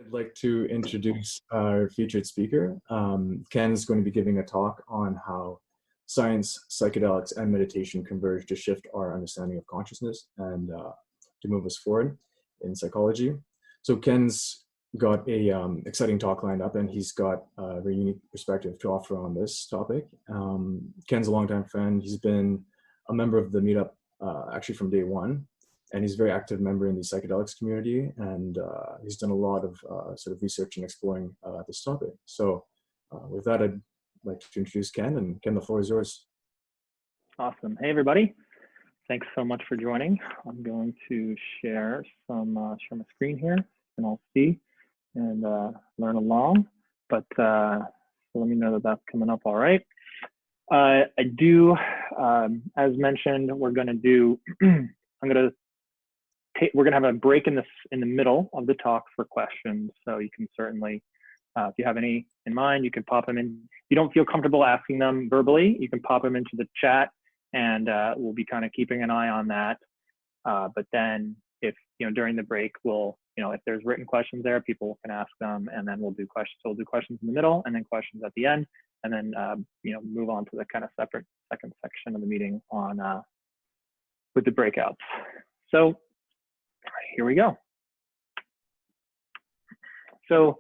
I'd like to introduce our featured speaker. Ken is going to be giving a talk on how science, psychedelics, and meditation converge to shift our understanding of consciousness and to move us forward in psychology. So Ken's got a exciting talk lined up, and he's got a very unique perspective to offer on this topic. Ken's a longtime friend. He's been a member of the Meetup actually from day one. And he's a very active member in the psychedelics community, and he's done a lot of sort of research and exploring this topic. So with that, I'd like to introduce Ken, and Ken, the floor is yours. Awesome. Hey, everybody. Thanks so much for joining. I'm going to share my screen here, and I'll see and learn along. But so let me know that that's coming up all right. I do, as mentioned, we're going to do, we're going to have a break in the middle of the talk for questions. So you can certainly, if you have any in mind, you can pop them in. If you don't feel comfortable asking them verbally, you can pop them into the chat, and we'll be kind of keeping an eye on that. But then if, during the break, we'll, if there's written questions there, people can ask them, and then we'll do questions. So we'll do questions in the middle and then questions at the end, and then, move on to the kind of separate second section of the meeting on with the breakouts. So here we go. So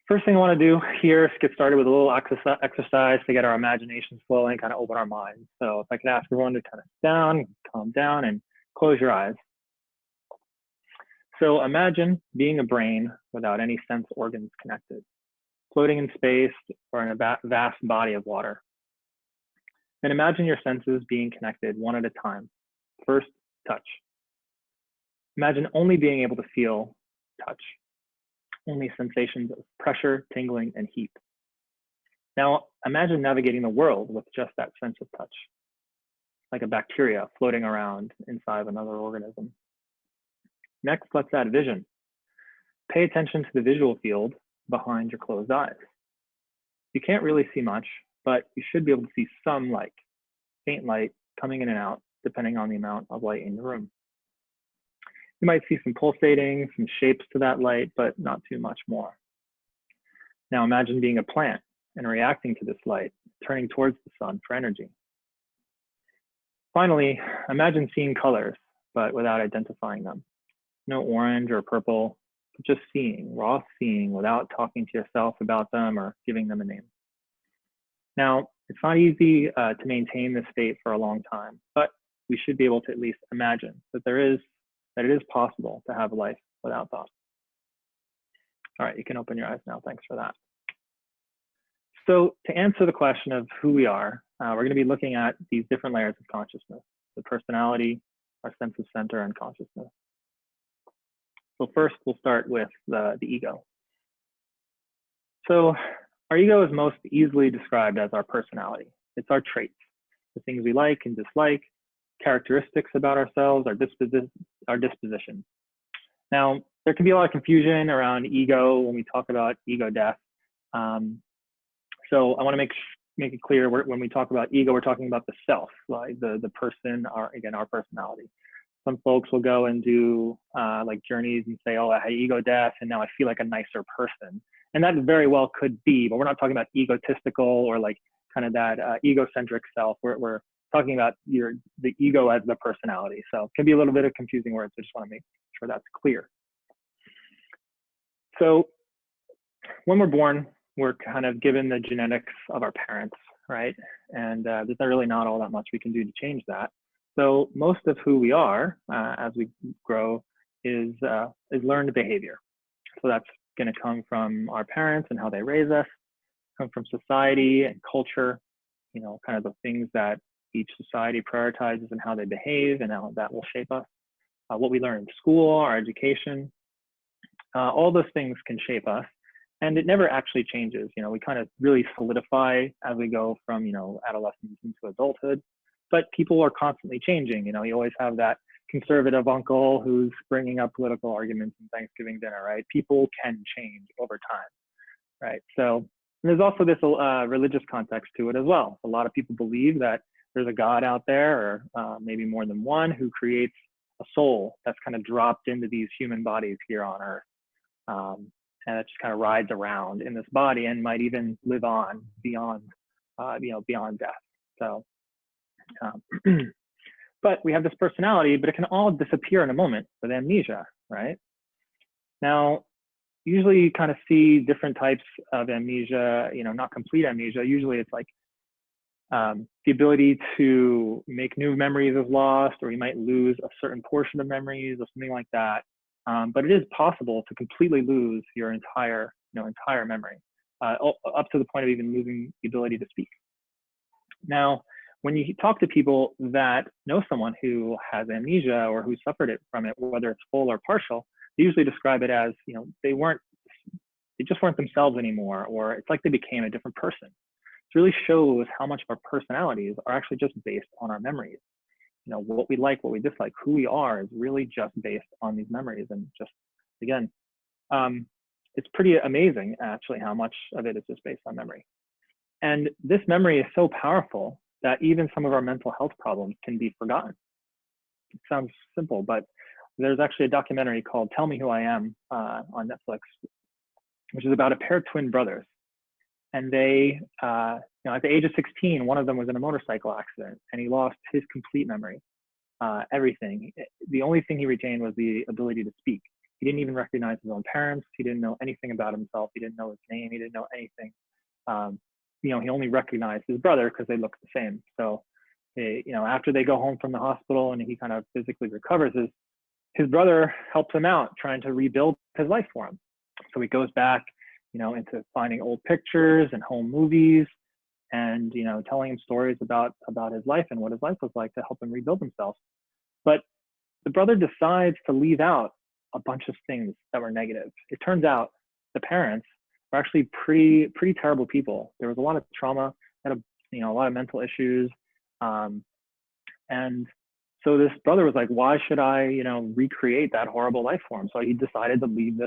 first thing I want to do here is get started with a little exercise to get our imaginations flowing, kind of open our minds. So if I could ask everyone to kind of sit down, calm down, and close your eyes. So imagine being a brain without any sense organs connected, floating in space or in a vast body of water. And imagine your senses being connected one at a time. First, touch. Imagine only being able to feel touch, only sensations of pressure, tingling, and heat. Now, imagine navigating the world with just that sense of touch, like a bacteria floating around inside of another organism. Next, let's add vision. Pay attention to the visual field behind your closed eyes. You can't really see much, but you should be able to see some light, faint light coming in and out, depending on the amount of light in the room. You might see some pulsating, some shapes to that light, but not too much more. Now imagine being a plant and reacting to this light, turning towards the sun for energy. Finally, imagine seeing colors, but without identifying them. No orange or purple, but just seeing, raw seeing, without talking to yourself about them or giving them a name. Now, it's not easy to maintain this state for a long time, but we should be able to at least imagine that it is possible to have life without thought. All right, you can open your eyes now. Thanks for that. So to answer the question of who we are, we're going to be looking at these different layers of consciousness: the personality, our census center, and consciousness. So first, we'll start with the ego. So our ego is most easily described as our personality. It's our traits, the things we like and dislike, characteristics about ourselves, our disposition. Now, there can be a lot of confusion around ego when we talk about ego death. So I want to make it clear, when we talk about ego, we're talking about the self, like the person, our personality. Some folks will go and do like journeys and say, oh, I had ego death and now I feel like a nicer person. And that very well could be, but we're not talking about egotistical or like kind of that egocentric self. We're talking about the ego as the personality. So it can be a little bit of confusing words. I just want to make sure that's clear. So when we're born, we're kind of given the genetics of our parents, right? And there's really not all that much we can do to change that. So most of who we are as we grow is learned behavior. So that's going to come from our parents and how they raise us, come from society and culture, kind of the things that each society prioritizes and how they behave, and how that will shape us. What we learn in school, our education, all those things can shape us, and it never actually changes. We kind of really solidify as we go from, adolescence into adulthood, but people are constantly changing. You always have that conservative uncle who's bringing up political arguments in Thanksgiving dinner, right? People can change over time, right? So there's also this religious context to it as well. A lot of people believe that there's a God out there, or maybe more than one, who creates a soul that's kind of dropped into these human bodies here on Earth. And it just kind of rides around in this body and might even live on beyond, beyond death. So, but we have this personality, but it can all disappear in a moment with amnesia, right? Now, usually you kind of see different types of amnesia, not complete amnesia. Usually it's like the ability to make new memories is lost, or you might lose a certain portion of memories or something like that. But it is possible to completely lose your entire memory, up to the point of even losing the ability to speak. Now, when you talk to people that know someone who has amnesia or who suffered from it, whether it's full or partial, they usually describe it as, they just weren't themselves anymore, or it's like they became a different person. It really shows how much of our personalities are actually just based on our memories. What we like, what we dislike, who we are is really just based on these memories. And just, again, it's pretty amazing actually how much of it is just based on memory. And this memory is so powerful that even some of our mental health problems can be forgotten. It sounds simple, but there's actually a documentary called Tell Me Who I Am on Netflix, which is about a pair of twin brothers. And they, at the age of 16, one of them was in a motorcycle accident and he lost his complete memory, everything. The only thing he retained was the ability to speak. He didn't even recognize his own parents. He didn't know anything about himself. He didn't know his name. He didn't know anything. He only recognized his brother because they looked the same. So, after they go home from the hospital and he kind of physically recovers, his brother helps him out trying to rebuild his life for him. So he goes back, into finding old pictures and home movies and, telling him stories about his life and what his life was like to help him rebuild himself. But the brother decides to leave out a bunch of things that were negative. It turns out the parents were actually pretty terrible people. There was a lot of trauma, had a lot of mental issues. And so this brother was like, why should I, recreate that horrible life for him? So he decided to leave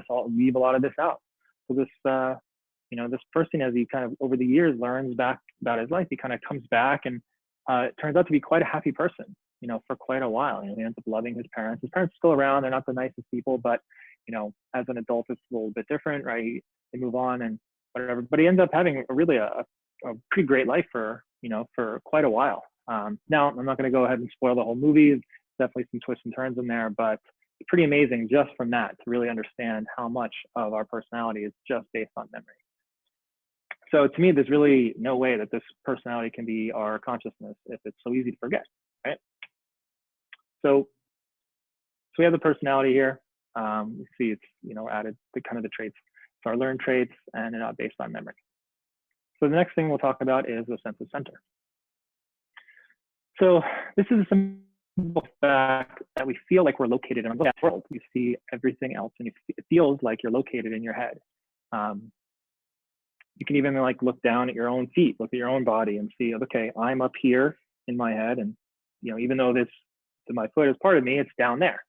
a lot of this out. So this, this person, as he kind of over the years learns back about his life, he kind of comes back and it turns out to be quite a happy person, for quite a while. He ends up loving his parents. His parents are still around. They're not the nicest people, but, as an adult, it's a little bit different, right? They move on and whatever, but he ends up having a pretty great life for quite a while. Now, I'm not going to go ahead and spoil the whole movie. There's definitely some twists and turns in there, but it's pretty amazing just from that to really understand how much of our personality is just based on memory. So to me, there's really no way that this personality can be our consciousness if it's so easy to forget, right? So we have the personality here. You see it's, added the kind of the traits. So our learned traits and they're not based on memory. So the next thing we'll talk about is the Census Center. So this is a simple fact that we feel like we're located in our world. You see everything else and it feels like you're located in your head. You can even look down at your own feet, look at your own body and see, okay, I'm up here in my head. And, even though my foot is part of me, it's down there.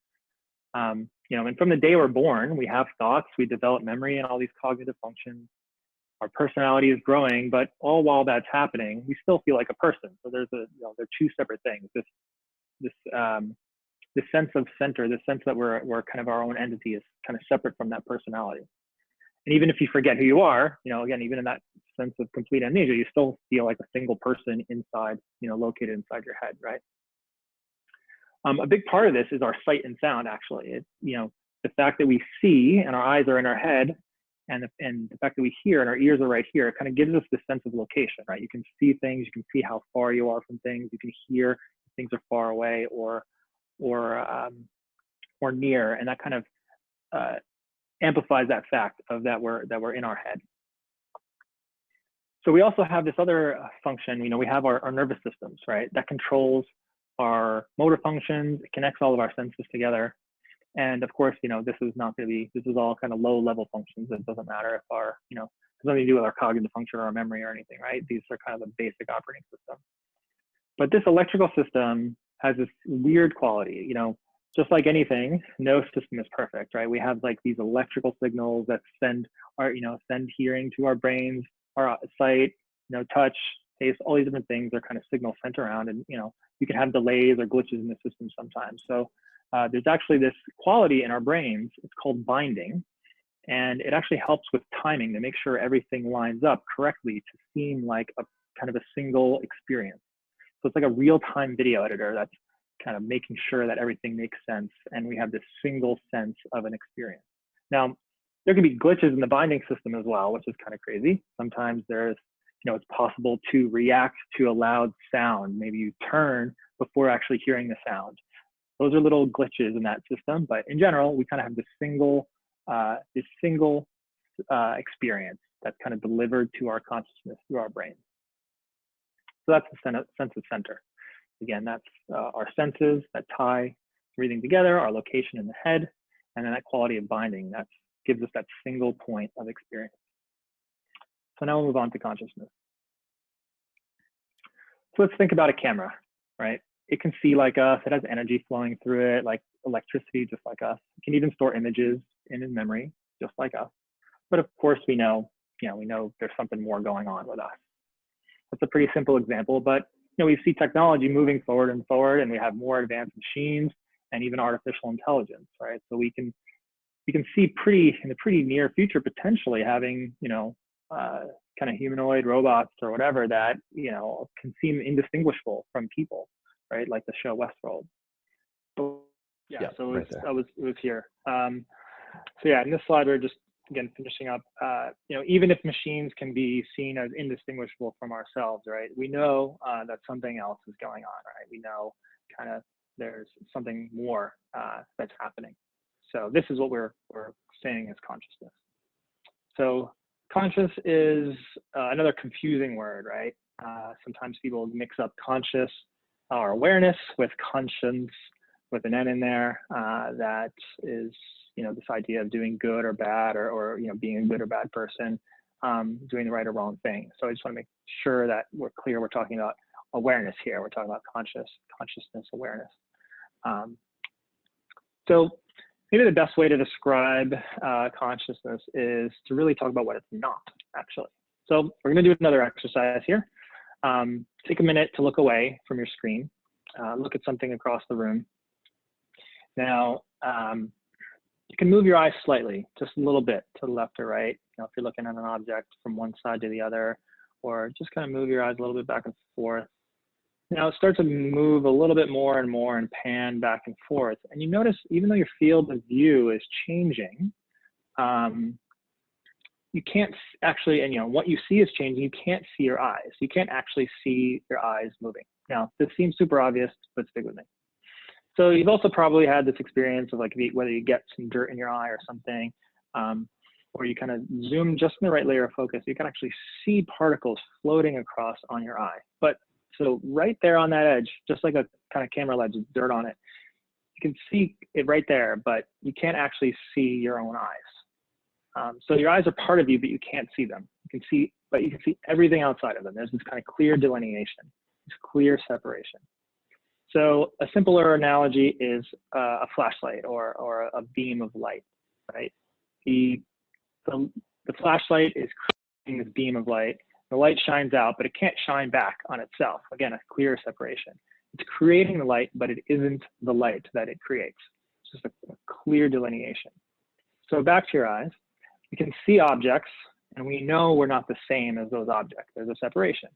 And from the day we're born, we have thoughts, we develop memory and all these cognitive functions. Our personality is growing, but all while that's happening, we still feel like a person. So they're two separate things. This sense of center, this sense that we're kind of our own entity is kind of separate from that personality. And even if you forget who you are, again, even in that sense of complete amnesia, you still feel like a single person inside, located inside your head, right? A big part of this is our sight and sound, actually. It's, the fact that we see and our eyes are in our head, and the fact that we hear and our ears are right here, it kind of gives us this sense of location, right? You can see things, you can see how far you are from things, you can hear if things are far away or near, and that kind of amplifies that fact of that we're in our head. So we also have this other function, we have our nervous systems, right? That controls our motor functions, it connects all of our senses together. And of course, this is all kind of low level functions. It doesn't matter if it has nothing to do with our cognitive function or our memory or anything, right? These are kind of the basic operating system. But this electrical system has this weird quality, just like anything, no system is perfect, right? We have these electrical signals that send hearing to our brains, our sight, touch, taste, all these different things are kind of signals sent around, and you can have delays or glitches in the system sometimes. So there's actually this quality in our brains, it's called binding, And it actually helps with timing to make sure everything lines up correctly to seem like a kind of a single experience. So it's like a real-time video editor that's kind of making sure that everything makes sense and we have this single sense of an experience. Now, there can be glitches in the binding system as well, which is kind of crazy. Sometimes there's, it's possible to react to a loud sound. Maybe you turn before actually hearing the sound. Those are little glitches in that system, but in general, we kind of have this single experience that's kind of delivered to our consciousness through our brain. So that's the Census Center. Again, that's our senses that tie everything together, our location in the head, and then that quality of binding that gives us that single point of experience. So now we'll move on to consciousness. So let's think about a camera, right? It can see like us, it has energy flowing through it, like electricity, just like us. It can even store images in its memory, just like us. But of course, we know there's something more going on with us. That's a pretty simple example, but we see technology moving forward and forward, and we have more advanced machines and even artificial intelligence, right? So we can see in the pretty near future potentially having kind of humanoid robots or whatever that can seem indistinguishable from people, right? Like the show Westworld. So right it was here. So yeah, in this slide we're just again finishing up. Even if machines can be seen as indistinguishable from ourselves, right? We know that something else is going on, right? We know kind of there's something more that's happening. So this is what we're saying is consciousness. So conscious is another confusing word, right? Sometimes people mix up conscious or awareness with conscience with an N in there. That is, this idea of doing good or bad or being a good or bad person, doing the right or wrong thing. So I just want to make sure that we're clear. We're talking about awareness here. We're talking about consciousness, awareness. So maybe the best way to describe consciousness is to really talk about what it's not, actually. So we're going to do another exercise here. Take a minute to look away from your screen. Look at something across the room. Now, you can move your eyes slightly, just a little bit to the left or right. If you're looking at an object from one side to the other, or just kind of move your eyes a little bit back and forth. Now start to move a little bit more and more and pan back and forth. And you notice even though your field of view is changing, you can't actually, and what you see is changing, you can't see your eyes. You can't actually see your eyes moving. Now, this seems super obvious, but stick with me. So you've also probably had this experience of like whether you get some dirt in your eye or something, or you kind of zoom just in the right layer of focus, you can actually see particles floating across on your eye. So right there on that edge, just like a kind of camera lens with dirt on it, you can see it right there, but you can't actually see your own eyes. So your eyes are part of you, but you can't see them. You can see everything outside of them. There's this kind of clear delineation, this clear separation. So a simpler analogy is a flashlight or a beam of light, right? The flashlight is creating this beam of light. The light shines out, but it can't shine back on itself. Again, a clear separation. It's creating the light, but it isn't the light that it creates. It's just a clear delineation. So back to your eyes, we can see objects, and we know we're not the same as those objects. There's a separation.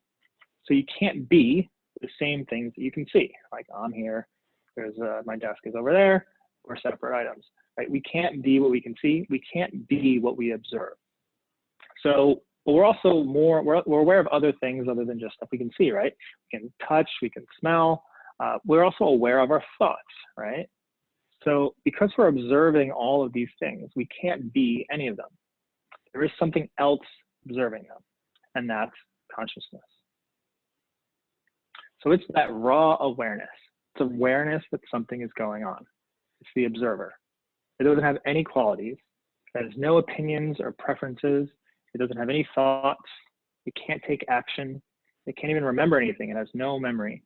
So you can't be the same things that you can see. Like I'm here, there's my desk is over there, we're separate items, right? We can't be what we can see. We can't be what we observe. So but we're also we're aware of other things other than just stuff we can see, right? We can touch, we can smell. We're also aware of our thoughts, right? So because we're observing all of these things, we can't be any of them. There is something else observing them, and that's consciousness. So it's that raw awareness. It's awareness that something is going on. It's the observer. It doesn't have any qualities. It has no opinions or preferences. It doesn't have any thoughts. It can't take action. It can't even remember anything. It has no memory.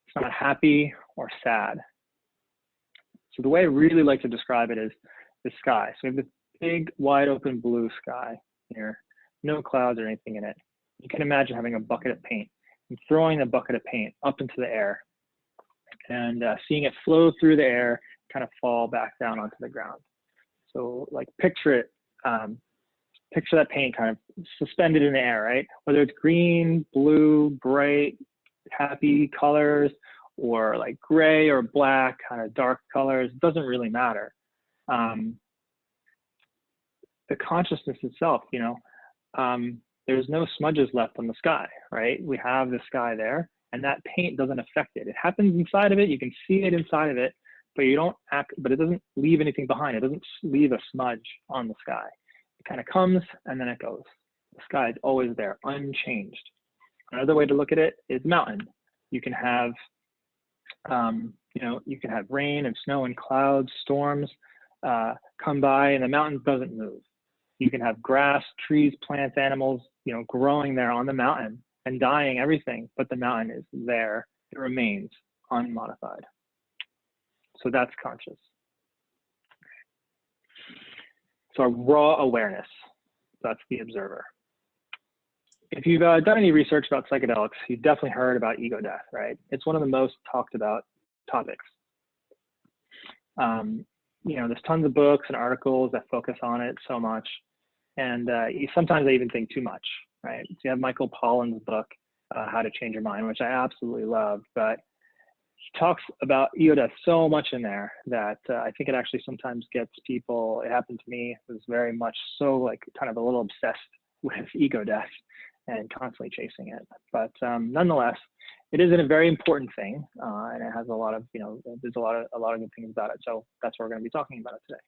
It's not happy or sad. So the way I really like to describe it is the sky. So we have this big, wide open blue sky here, no clouds or anything in it. You can imagine having a bucket of paint and throwing the bucket of paint up into the air and seeing it flow through the air, kind of fall back down onto the ground. So like picture it Picture that paint kind of suspended in the air, right? Whether it's green, blue, bright, happy colors, or like gray or black, kind of dark colors, it doesn't really matter. The consciousness itself, there's no smudges left on the sky, right? We have the sky there, and that paint doesn't affect it. It happens inside of it. You can see it inside of it, but it doesn't leave anything behind. It doesn't leave a smudge on the sky. It kind of comes and then it goes. The sky is always there, unchanged. Another way to look at it is mountain. You can have, you can have rain and snow and clouds, storms come by, and the mountain doesn't move. You can have grass, trees, plants, animals, growing there on the mountain and dying, everything, but the mountain is there. It remains unmodified. So that's conscious. So a raw awareness, that's the observer. If you've done any research about psychedelics, you've definitely heard about ego death, right? It's one of the most talked about topics. There's tons of books and articles that focus on it so much. And sometimes I even think too much, right? So you have Michael Pollan's book, How to Change Your Mind, which I absolutely love, but he talks about ego death so much in there that I think it actually sometimes gets people, it happened to me, it was very much so like kind of a little obsessed with ego death and constantly chasing it. But nonetheless, it is a very important thing, and it has a lot of, there's a lot of good things about it. So that's what we're going to be talking about today.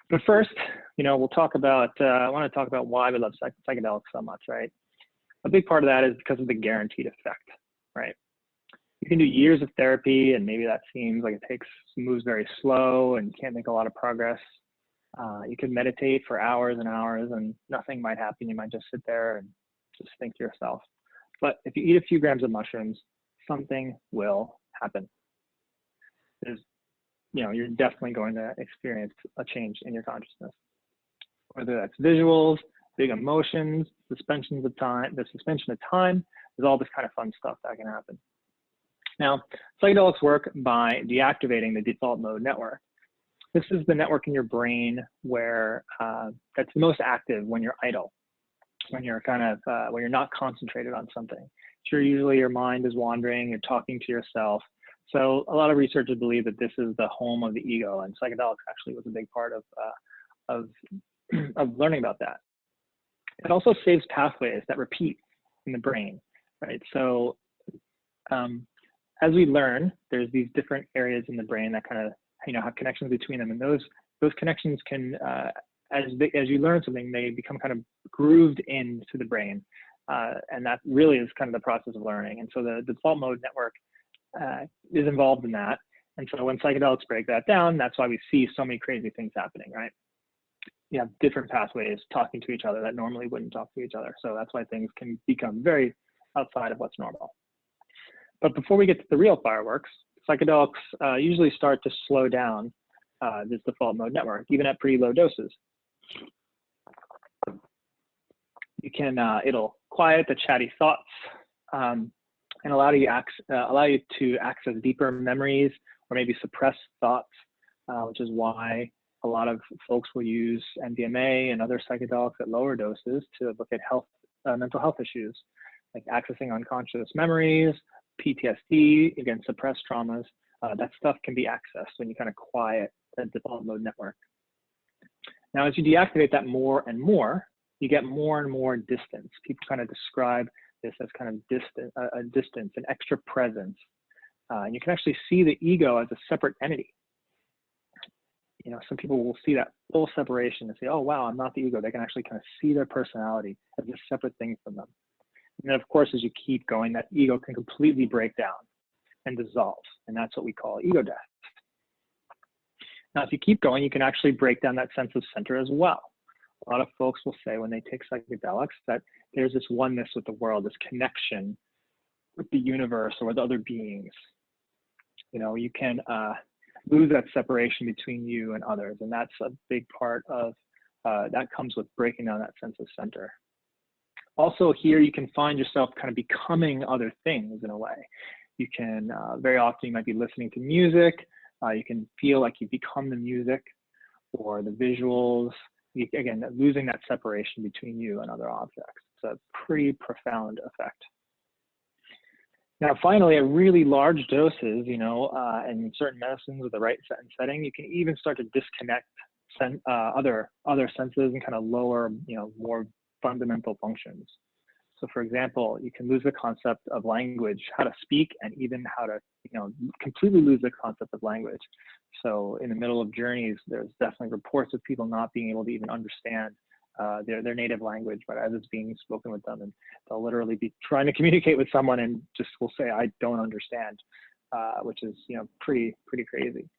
But first, we'll talk about, I want to talk about why we love psychedelics so much, right? A big part of that is because of the guaranteed effect, right? You can do years of therapy, and maybe that seems like it moves very slow and you can't make a lot of progress. You can meditate for hours and hours and nothing might happen. You might just sit there and just think to yourself. But if you eat a few grams of mushrooms, something will happen. You're definitely going to experience a change in your consciousness. Whether that's visuals, big emotions, the suspension of time, there's all this kind of fun stuff that can happen. Now, psychedelics work by deactivating the default mode network. This is the network in your brain where that's most active when you're idle, when you're when you're not concentrated on something. Sure, usually your mind is wandering, you're talking to yourself. So a lot of researchers believe that this is the home of the ego, and psychedelics actually was a big part of learning about that. It also saves pathways that repeat in the brain, right? So as we learn, there's these different areas in the brain that kind of have connections between them, and those connections can, as you learn something, they become kind of grooved into the brain, and that really is kind of the process of learning. And so the default mode network is involved in that. And so when psychedelics break that down, that's why we see so many crazy things happening, right? You have different pathways talking to each other that normally wouldn't talk to each other. So that's why things can become very outside of what's normal. But before we get to the real fireworks, psychedelics usually start to slow down this default mode network, even at pretty low doses. You can, it'll quiet the chatty thoughts and allow you to access deeper memories or maybe suppress thoughts, which is why a lot of folks will use MDMA and other psychedelics at lower doses to look at mental health issues, like accessing unconscious memories, PTSD, again, suppressed traumas. That stuff can be accessed when you kind of quiet the default mode network. Now, as you deactivate that more and more, you get more and more distance. People kind of describe this as kind of a distance, an extra presence. And you can actually see the ego as a separate entity. Some people will see that full separation and say, oh, wow, I'm not the ego. They can actually kind of see their personality as a separate thing from them. And then, of course, as you keep going, that ego can completely break down and dissolve. And that's what we call ego death. Now, if you keep going, you can actually break down that sense of center as well. A lot of folks will say when they take psychedelics that there's this oneness with the world, this connection with the universe or with other beings. You can lose that separation between you and others. And that's a big part of, that comes with breaking down that sense of center. Also here, you can find yourself kind of becoming other things in a way. You can, very often you might be listening to music. You can feel like you become the music or the visuals. again, losing that separation between you and other objects. It's a pretty profound effect. Now, finally, at really large doses, and certain medicines with the right set and setting, you can even start to disconnect other senses and kind of lower, more fundamental functions. So, for example, you can lose the concept of language, how to speak, and even how to, completely lose the concept of language. So, in the middle of journeys, there's definitely reports of people not being able to even understand their native language, but as it's being spoken with them, and they'll literally be trying to communicate with someone and just will say, "I don't understand," which is pretty crazy.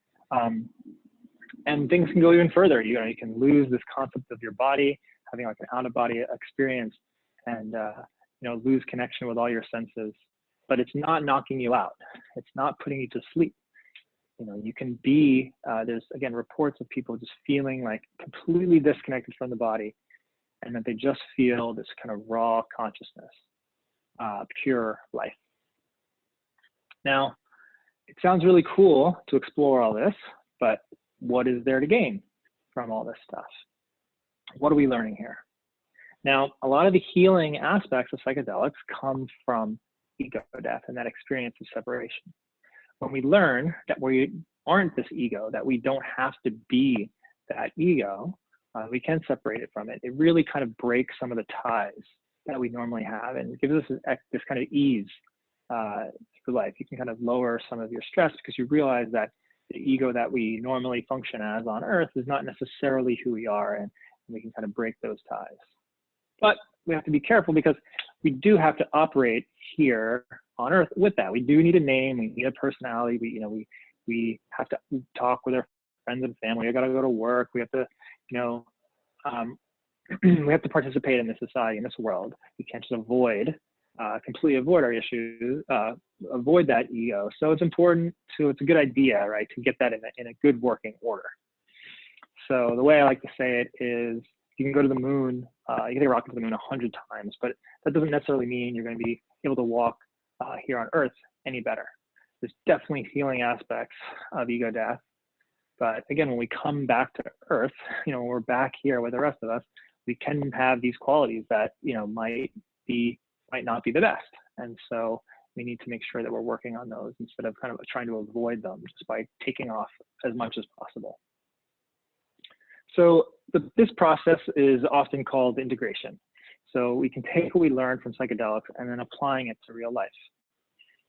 And things can go even further. You can lose this concept of your body, having like an out-of-body experience, and lose connection with all your senses. But it's not knocking you out. It's not putting you to sleep. You can be. There's again reports of people just feeling like completely disconnected from the body, and that they just feel this kind of raw consciousness, pure life. Now, it sounds really cool to explore all this, but what is there to gain from all this stuff? What are we learning here? Now, a lot of the healing aspects of psychedelics come from ego death and that experience of separation. When we learn that we aren't this ego, that we don't have to be that ego, we can separate it from it. It really kind of breaks some of the ties that we normally have and gives us this kind of ease through life. You can kind of lower some of your stress because you realize that the ego that we normally function as on Earth is not necessarily who we are, and we can kind of break those ties. But we have to be careful because we do have to operate here on Earth with that. We do need a name, we need a personality, we have to talk with our friends and family, we gotta go to work, we have to, we have to participate in this society, in this world. We can't just completely avoid our issues, avoid that ego. So it's important it's a good idea, right, to get that in a good working order. So the way I like to say it is, you can go to the moon, you can take a rocket to the moon 100 times, but that doesn't necessarily mean you're going to be able to walk here on Earth any better. There's definitely healing aspects of ego death. But again, when we come back to Earth, when we're back here with the rest of us, we can have these qualities that, might not be the best. And so we need to make sure that we're working on those instead of kind of trying to avoid them just by taking off as much as possible. So this process is often called integration. So we can take what we learned from psychedelics and then applying it to real life.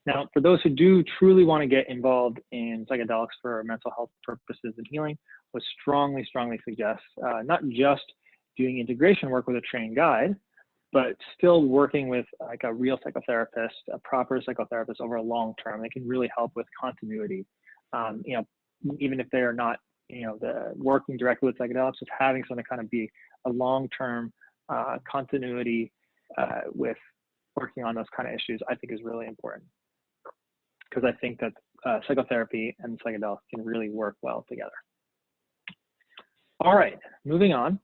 Now, for those who do truly want to get involved in psychedelics for mental health purposes and healing, I would strongly suggest not just doing integration work with a trained guide, but still working with like a real psychotherapist, a proper psychotherapist over a long term. They can really help with continuity. Even if they're not working directly with psychedelics, just having someone to kind of be a long-term continuity with working on those kind of issues, I think is really important. Because I think that psychotherapy and psychedelics can really work well together. All right, moving on.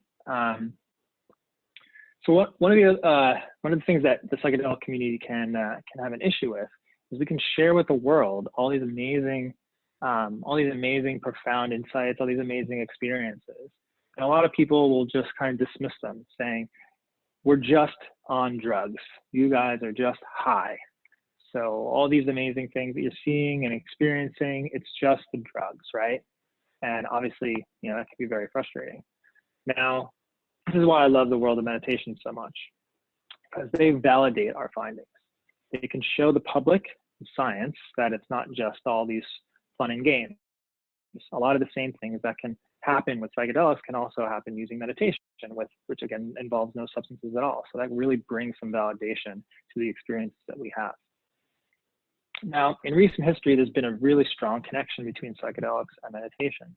So one of the things that the psychedelic community can have an issue with is we can share with the world all these amazing, profound insights, all these amazing experiences. And a lot of people will just kind of dismiss them, saying, we're just on drugs. You guys are just high. So all these amazing things that you're seeing and experiencing, it's just the drugs, right? And obviously, that can be very frustrating. Now, this is why I love the world of meditation so much, because they validate our findings. They can show the public, science, that it's not just all these fun and games. A lot of the same things that can happen with psychedelics can also happen using meditation, which again involves no substances at all. So that really brings some validation to the experience that we have. Now, in recent history, there's been a really strong connection between psychedelics and meditation.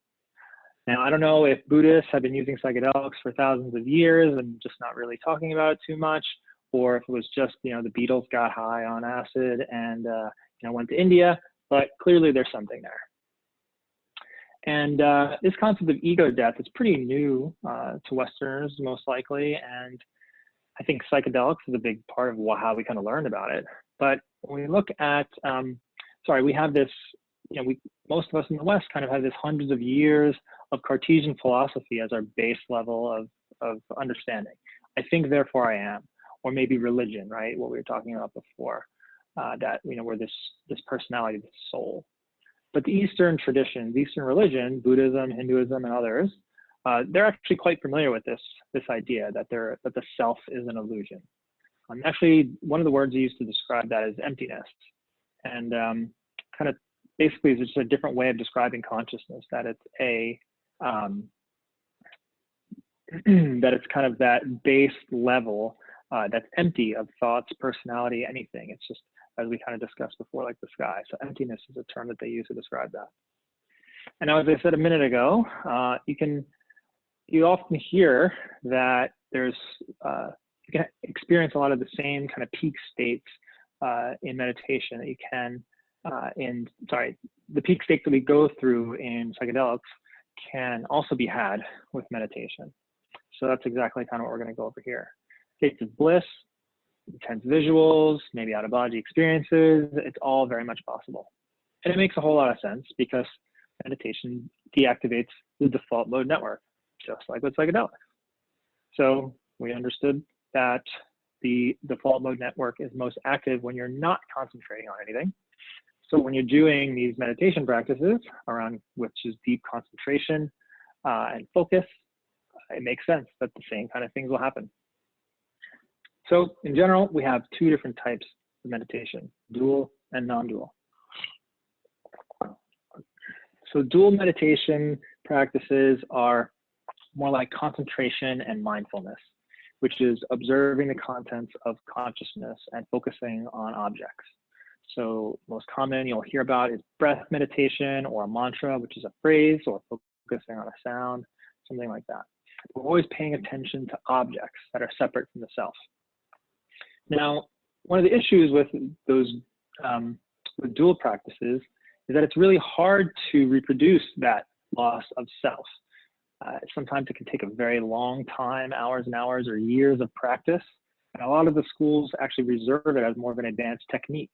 Now, I don't know if Buddhists have been using psychedelics for thousands of years and just not really talking about it too much, or if it was just, the Beatles got high on acid and, went to India, but clearly there's something there. And this concept of ego death is pretty new to Westerners, most likely. And I think psychedelics is a big part of how we kind of learned about it. But when we look at, we have this most of us in the West kind of have this hundreds of years of Cartesian philosophy as our base level of understanding. I think, therefore I am, or maybe religion, right? What we were talking about before, that, we're this personality, this soul. But the Eastern traditions, Eastern religion, Buddhism, Hinduism, and others, they're actually quite familiar with this idea that the self is an illusion. Actually, one of the words used to describe that is emptiness, and kind of basically it's just a different way of describing consciousness. That it's that it's kind of that base level that's empty of thoughts, personality, anything. It's just, as we kind of discussed before, like the sky. So emptiness is a term that they use to describe that. And now, as I said a minute ago, you often hear that you can experience a lot of the same kind of peak states in meditation that you can the peak states that we go through in psychedelics can also be had with meditation. So that's exactly kind of what we're going to go over here. States of bliss, intense visuals, maybe out-of-body experiences, it's all very much possible. And it makes a whole lot of sense because meditation deactivates the default mode network, just like with psychedelics. So we understood that the default mode network is most active when you're not concentrating on anything. So when you're doing these meditation practices around, which is deep concentration and focus, it makes sense that the same kind of things will happen. So in general, we have two different types of meditation, dual and non-dual. So dual meditation practices are more like concentration and mindfulness, which is observing the contents of consciousness and focusing on objects. So most common you'll hear about is breath meditation or a mantra, which is a phrase, or focusing on a sound, something like that. We're always paying attention to objects that are separate from the self. Now, one of the issues with those with dual practices is that it's really hard to reproduce that loss of self. Sometimes it can take a very long time, hours and hours or years of practice. And a lot of the schools actually reserve it as more of an advanced technique,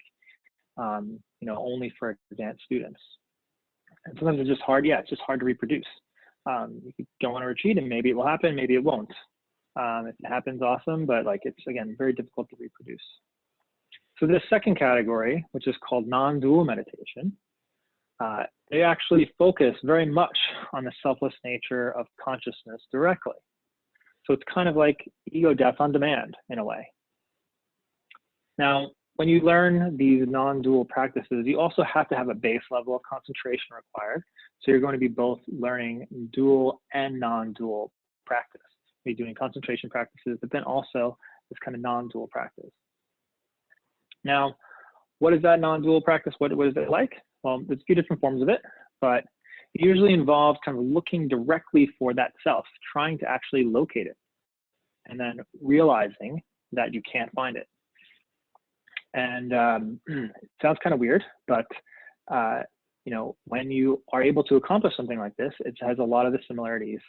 only for advanced students. And sometimes it's just hard, it's just hard to reproduce. You could go on a retreat and maybe it will happen, maybe it won't. If it happens, awesome, but it's, again, very difficult to reproduce. So this second category, which is called non-dual meditation, they actually focus very much on the selfless nature of consciousness directly. So it's kind of like ego death on demand in a way. Now, when you learn these non-dual practices, you also have to have a base level of concentration required. So you're going to be both learning dual and non-dual practice. You're doing concentration practices, but then also this kind of non-dual practice. Now, what is that non-dual practice? What is it like? Well, there's a few different forms of it, but it usually involves kind of looking directly for that self, trying to actually locate it, and then realizing that you can't find it. And it sounds kind of weird, but when you are able to accomplish something like this, it has a lot of the similarities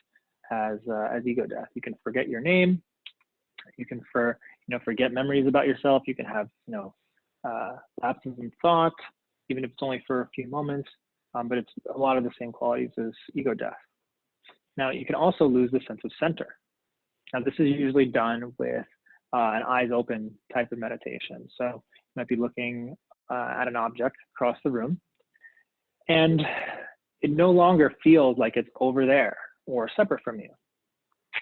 as ego death. You can forget your name. You can forget memories about yourself. You can have lapses in thought, even if it's only for a few moments. But it's a lot of the same qualities as ego death. Now, you can also lose the sense of center. Now, this is usually done with an eyes open type of meditation. So you might be looking at an object across the room, and it no longer feels like it's over there or separate from you.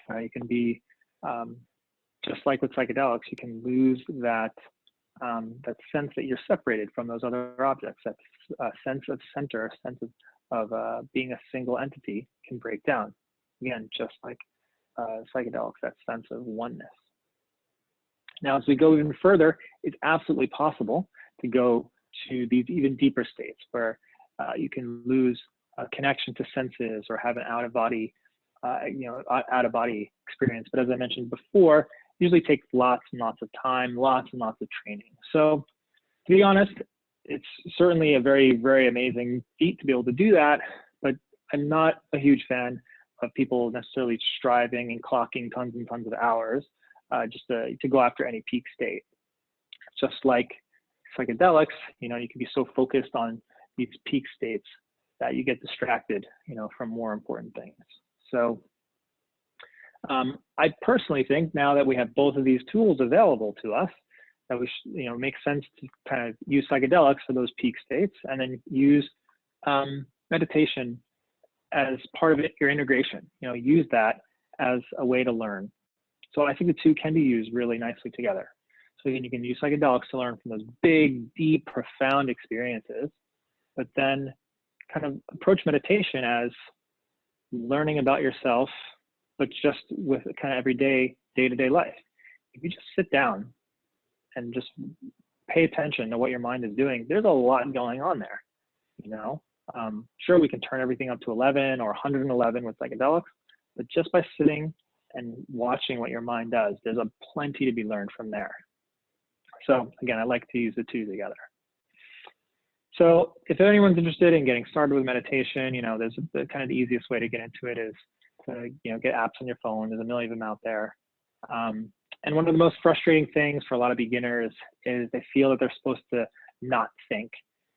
You can be, just like with psychedelics, you can lose that sense that you're separated from those other objects. That sense of center, a sense of being a single entity can break down. Again, just like psychedelics, that sense of oneness. Now, as we go even further, it's absolutely possible to go to these even deeper states where you can lose a connection to senses or have an out-of-body experience. But as I mentioned before, it usually takes lots and lots of time, lots and lots of training. So to be honest, it's certainly a very, very amazing feat to be able to do that, but I'm not a huge fan of people necessarily striving and clocking tons and tons of hours just to go after any peak state. Just like psychedelics, you can be so focused on these peak states that you get distracted, from more important things. So I personally think now that we have both of these tools available to us, that we makes sense to kind of use psychedelics for those peak states, and then use meditation as part of your integration. Use that as a way to learn. So I think the two can be used really nicely together. So you can use psychedelics to learn from those big, deep, profound experiences, but then kind of approach meditation as learning about yourself, but just with kind of everyday, day-to-day life. If you just sit down and just pay attention to what your mind is doing, there's a lot going on there. Sure, we can turn everything up to 11 or 111 with psychedelics, but just by sitting and watching what your mind does, there's a plenty to be learned from there. So again, I like to use the two together. So if anyone's interested in getting started with meditation, there's the kind of the easiest way to get into it is to, get apps on your phone. There's a million of them out there. And one of the most frustrating things for a lot of beginners is they feel that they're supposed to not think,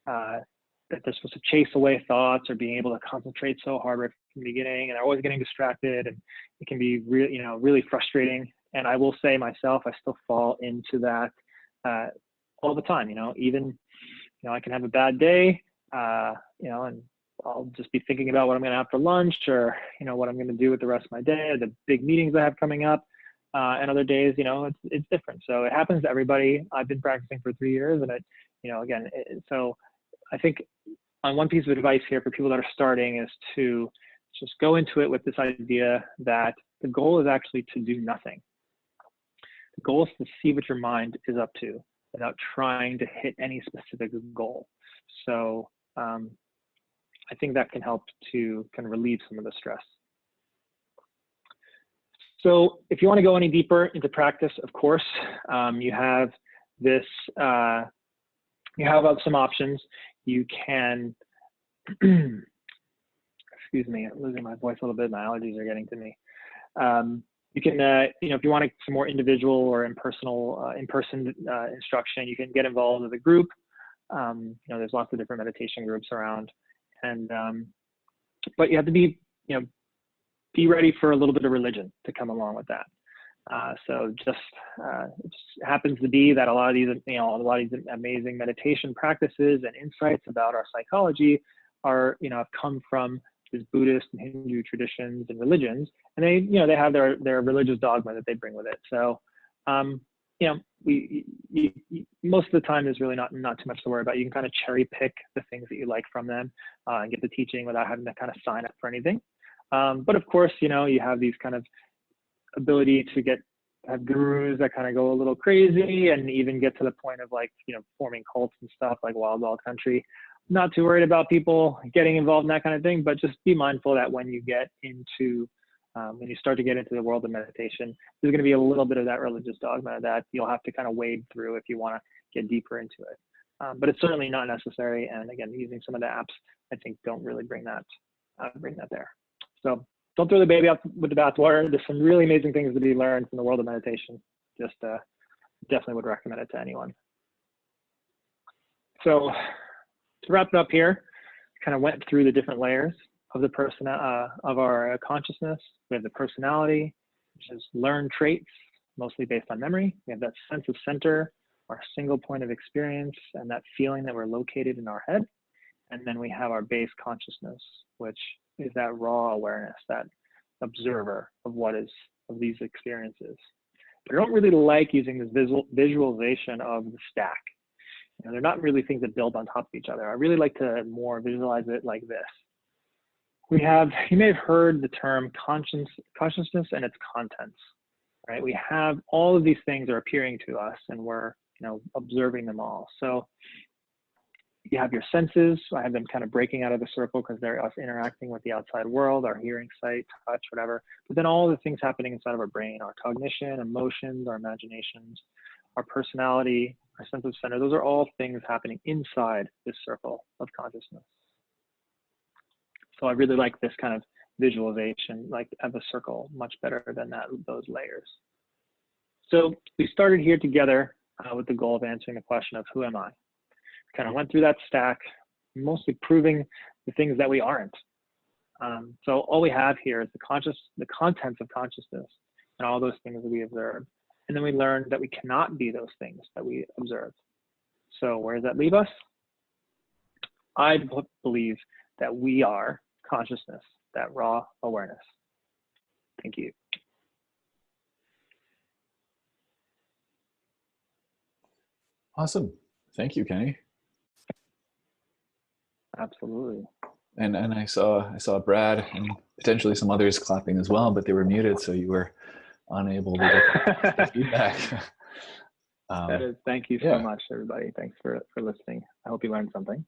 that they're supposed to chase away thoughts or being able to concentrate so hard right from the beginning, and they're always getting distracted, and it can be really frustrating. And I will say myself, I still fall into that all the time. Even I can have a bad day, and I'll just be thinking about what I'm going to have for lunch, or what I'm going to do with the rest of my day, or the big meetings I have coming up. And other days, it's different. So it happens to everybody. I've been practicing for 3 years, and so I think on one piece of advice here for people that are starting is to just go into it with this idea that the goal is actually to do nothing. The goal is to see what your mind is up to without trying to hit any specific goal. So I think that can help to kind of relieve some of the stress. So if you want to go any deeper into practice, of course, you have this, you have some options. You can, excuse me, I'm losing my voice a little bit. My allergies are getting to me. You can, if you want some more individual or in-person instruction, you can get involved with a group. There's lots of different meditation groups around, and but you have to be, be ready for a little bit of religion to come along with that. So it just happens to be that a lot of these, a lot of these amazing meditation practices and insights about our psychology are, have come from these Buddhist and Hindu traditions and religions, and they, they have their religious dogma that they bring with it. So, most of the time there's really not too much to worry about. You can kind of cherry pick the things that you like from them and get the teaching without having to kind of sign up for anything. But of course, you have these kind of ability to have gurus that kind of go a little crazy and even get to the point of forming cults and stuff like Wild Wild Country. Not too worried about people getting involved in that kind of thing, but just be mindful that when you get into, when you start to get into the world of meditation, there's going to be a little bit of that religious dogma that you'll have to kind of wade through if you want to get deeper into it. But it's certainly not necessary. And again, using some of the apps, I think don't really bring that there. So don't throw the baby out with the bathwater. There's some really amazing things to be learned from the world of meditation. Just definitely would recommend it to anyone. So to wrap it up here, kind of went through the different layers of the of our consciousness. We have the personality, which is learned traits, mostly based on memory. We have that census center, our single point of experience, and that feeling that we're located in our head. And then we have our base consciousness, which is that raw awareness, that observer of of these experiences. But I don't really like using this visualization of the stack. They're not really things that build on top of each other. I really like to more visualize it like this. You may have heard the term consciousness and its contents, right? We have all of these things are appearing to us, and we're, observing them all. So you have your senses. I have them kind of breaking out of the circle because they're us interacting with the outside world, our hearing, sight, touch, whatever. But then all the things happening inside of our brain, our cognition, emotions, our imaginations, our personality, our sense of center, those are all things happening inside this circle of consciousness. So I really like this kind of visualization, like of a circle, much better than those layers. So we started here together with the goal of answering the question of who am I? Kind of went through that stack, mostly proving the things that we aren't. So all we have here is the contents of consciousness and all those things that we observe. And then we learn that we cannot be those things that we observe. So where does that leave us? I believe that we are consciousness, that raw awareness. Thank you. Awesome. Thank you, Kenny. Absolutely. And I saw Brad and potentially some others clapping as well, but they were muted, so you were unable to get the feedback. Thank you so much, everybody. Thanks for listening. I hope you learned something.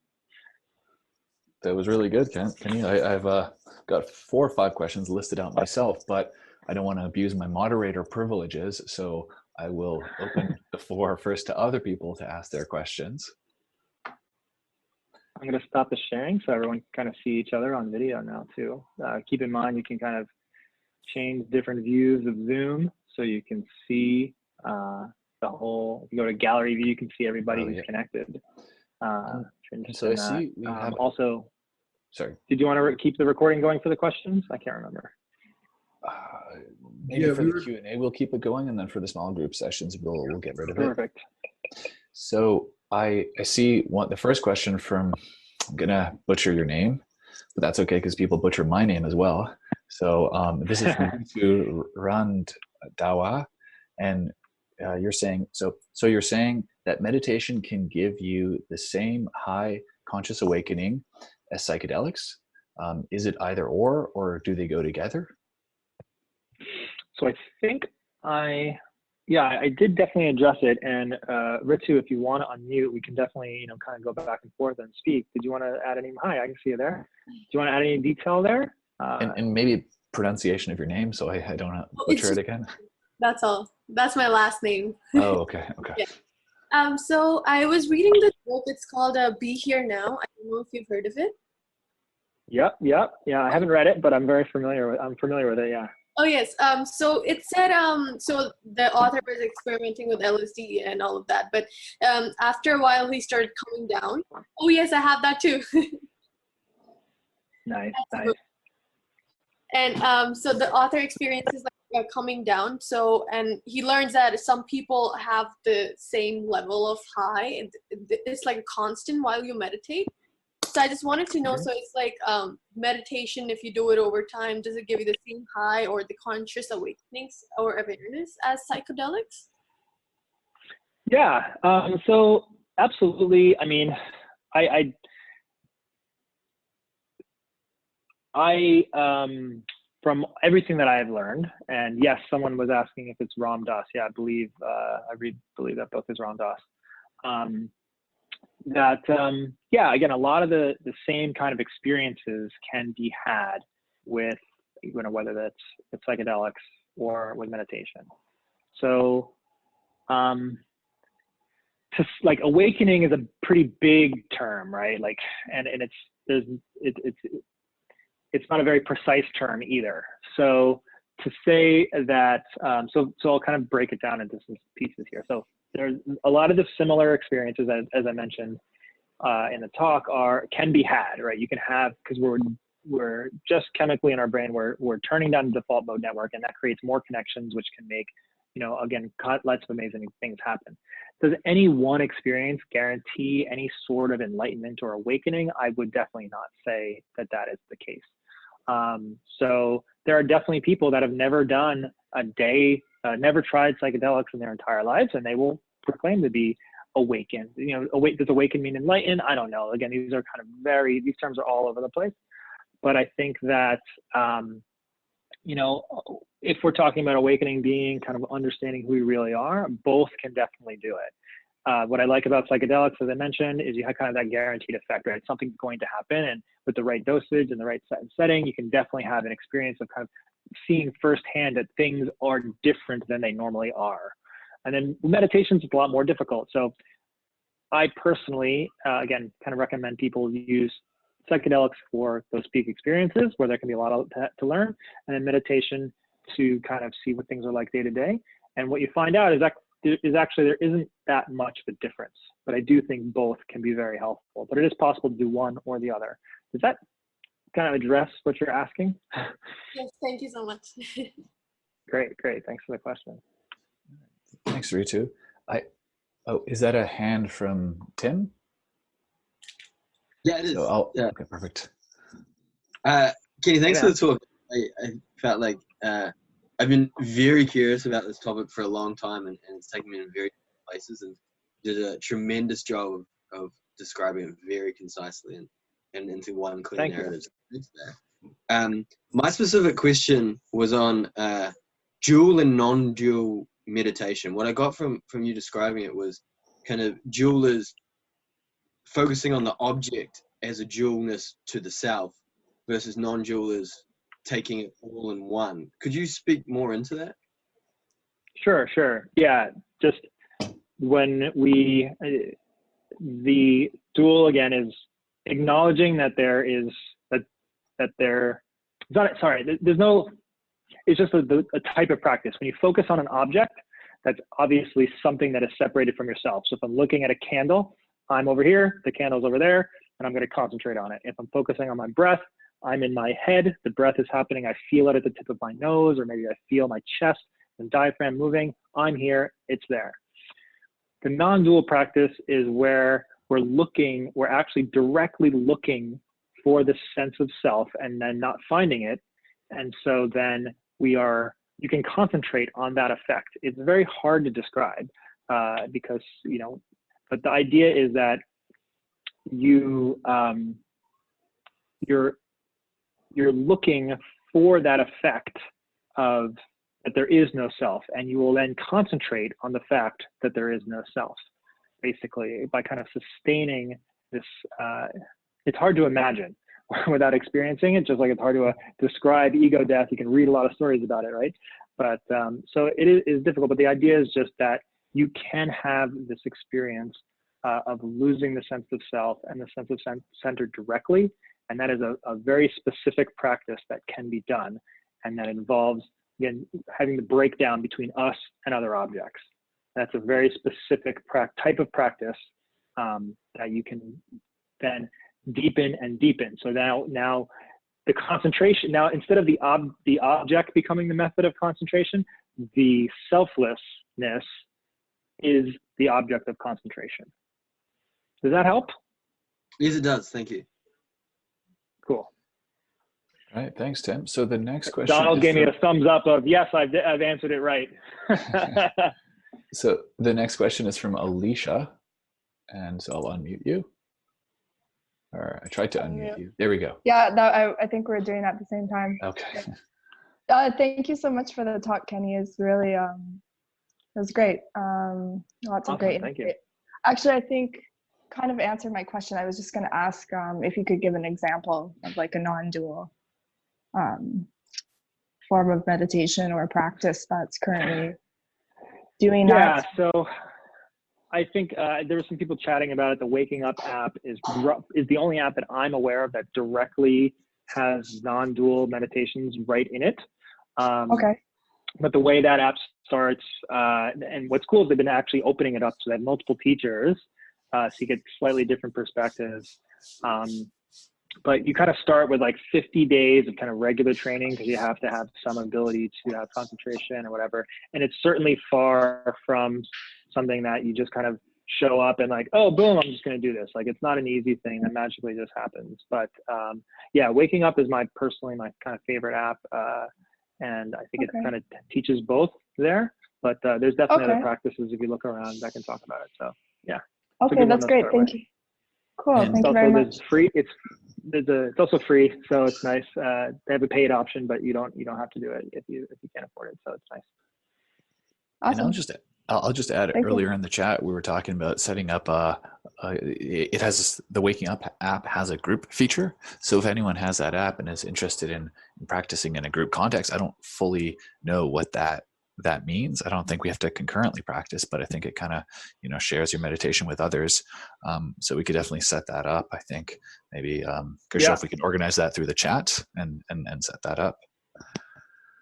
That was really good, Kenny. I've got 4 or 5 questions listed out myself, but I don't want to abuse my moderator privileges, so I will open the floor first to other people to ask their questions. I'm going to stop the sharing so everyone can kind of see each other on video now too. Keep in mind you can kind of change different views of Zoom so you can see the whole. If you go to gallery view, you can see everybody who's connected. So I see we have also. Sorry. Did you want to keep the recording going for the questions? I can't remember. Maybe for the Q&A we'll keep it going, and then for the small group sessions we'll get rid of it. Perfect. So I see the first question from, I'm gonna butcher your name, but that's okay because people butcher my name as well. So this is from Ritu Randhawa, and you're saying you're saying that meditation can give you the same high conscious awakening as psychedelics. Is it either or do they go together? So I think I did definitely address it. And Ritu, if you want to unmute, we can definitely, kind of go back and forth and speak. Did you want to add any? Hi, I can see you there. Do you want to add any detail there? And maybe pronunciation of your name, so I don't butcher it again. That's all. That's my last name. Oh, okay. Yeah. So I was reading this book. It's called "Be Here Now." I don't know if you've heard of it. Yep. Yeah, I haven't read it, but I'm familiar with it. Yeah. Oh yes. So it said so the author was experimenting with LSD and all of that, but after a while he started coming down. Oh yes, I have that too. Nice. And so the author experiences like coming down. So, and he learns that some people have the same level of high. It's like a constant while you meditate. So I just wanted to know, so it's like meditation, if you do it over time, does it give you the same high or the conscious awakenings or awareness as psychedelics? Yeah, so absolutely. I mean, I from everything that I've learned, and yes, someone was asking if it's Ram Dass. Yeah, I believe that book is Ram Dass. Again, a lot of the same kind of experiences can be had with, whether that's psychedelics or with meditation. So, awakening is a pretty big term, right? Like, and it's not a very precise term either. So to say that, so I'll kind of break it down into some pieces here. So there's a lot of the similar experiences, as I mentioned in the talk, can be had, right? You can have, because we're just chemically in our brain, we're turning down the default mode network, and that creates more connections, which can make, again, lots of amazing things happen. Does any one experience guarantee any sort of enlightenment or awakening? I would definitely not say that is the case. So there are definitely people that have never done a day, never tried psychedelics in their entire lives, and they will proclaim to be awakened. Does awaken mean enlightened? I don't know. Again, these are kind of these terms are all over the place. But I think that, if we're talking about awakening being kind of understanding who we really are, both can definitely do it. What I like about psychedelics, as I mentioned, is you have kind of that guaranteed effect, right? Something's going to happen, and with the right dosage and the right setting, you can definitely have an experience of kind of seeing firsthand that things are different than they normally are. And then meditation's a lot more difficult. So I personally, again, kind of recommend people use psychedelics for those peak experiences where there can be a lot to learn, and then meditation to kind of see what things are like day to day. And what you find out is that there isn't that much of a difference, but I do think both can be very helpful. But it is possible to do one or the other. Does that kind of address what you're asking? Yes, thank you so much. Great. Thanks for the question. Thanks, Ritu. Is that a hand from Tim? Yeah, it is. So yeah. Okay, perfect. Kenny, thanks for the talk. I felt like I've been very curious about this topic for a long time, and it's taken me in very places, and did a tremendous job of describing it very concisely and into one clear narrative. My specific question was on dual and non-dual meditation. What I got from you describing it was kind of dual is focusing on the object as a dualness to the self, versus non-dual is taking it all in one. Could you speak more into that? Sure. Yeah, just when the dual again is acknowledging that there is it's just a type of practice. When you focus on an object, that's obviously something that is separated from yourself. So if I'm looking at a candle, I'm over here, the candle's over there, and I'm going to concentrate on it. If I'm focusing on my breath, I'm in my head, the breath is happening, I feel it at the tip of my nose, or maybe I feel my chest and diaphragm moving, I'm here, it's there. The non-dual practice is where we're actually directly looking for the sense of self and then not finding it. And so then you can concentrate on that effect. It's very hard to describe because, but the idea is that you're looking for that effect of that there is no self, and you will then concentrate on the fact that there is no self, basically, by kind of sustaining this. It's hard to imagine without experiencing it, just like it's hard to describe ego death. You can read a lot of stories about it, right? But so it is difficult, but the idea is just that you can have this experience of losing the sense of self and the sense of center directly. And that is a very specific practice that can be done. And that involves, again, having the breakdown between us and other objects. That's a very specific type of practice that you can then deepen and deepen. So now the concentration, now instead of the object becoming the method of concentration, the selflessness is the object of concentration. Does that help? Yes, it does. Thank you. Cool. All right, thanks, Tim. So the next question. Donald gave me a thumbs up of yes, I've answered it right. So the next question is from Alicia, and so I'll unmute you. Or I tried to unmute you. There we go. Yeah, I think we're doing it at the same time. Okay. Thank you so much for the talk, Kenny. It's really it was great. Lots of great. Thank you. Actually, I think kind of answered my question. I was just going to ask if you could give an example of like a non-dual form of meditation or practice that's currently doing that. Yeah, so I think there were some people chatting about it. The Waking Up app is the only app that I'm aware of that directly has non-dual meditations right in it. Okay. But the way that app starts, and what's cool is they've been actually opening it up so they have multiple teachers, so you get slightly different perspectives. But you kind of start with like 50 days of kind of regular training because you have to have some ability to have concentration or whatever. And it's certainly far from something that you just kind of show up and like, oh, boom, I'm just going to do this. Like, it's not an easy thing that magically just happens. But yeah, Waking Up is personally my kind of favorite app. And I think it kind of teaches both there. But there's definitely other practices if you look around that can talk about it. So yeah. Okay, that's great. Thank you. Cool. And thank you very much. It's free. It's also free, so it's nice. They have a paid option, but you don't have to do it if you can't afford it. So it's nice. Awesome. And I'll just add Thank earlier you. in the chat we were talking about setting up it has the Waking Up app has a group feature. So if anyone has that app and is interested in practicing in a group context, I don't fully know what that means. I don't think we have to concurrently practice, but I think it kind of shares your meditation with others. So we could definitely set that up. I think maybe Kershaw, if we can organize that through the chat and set that up.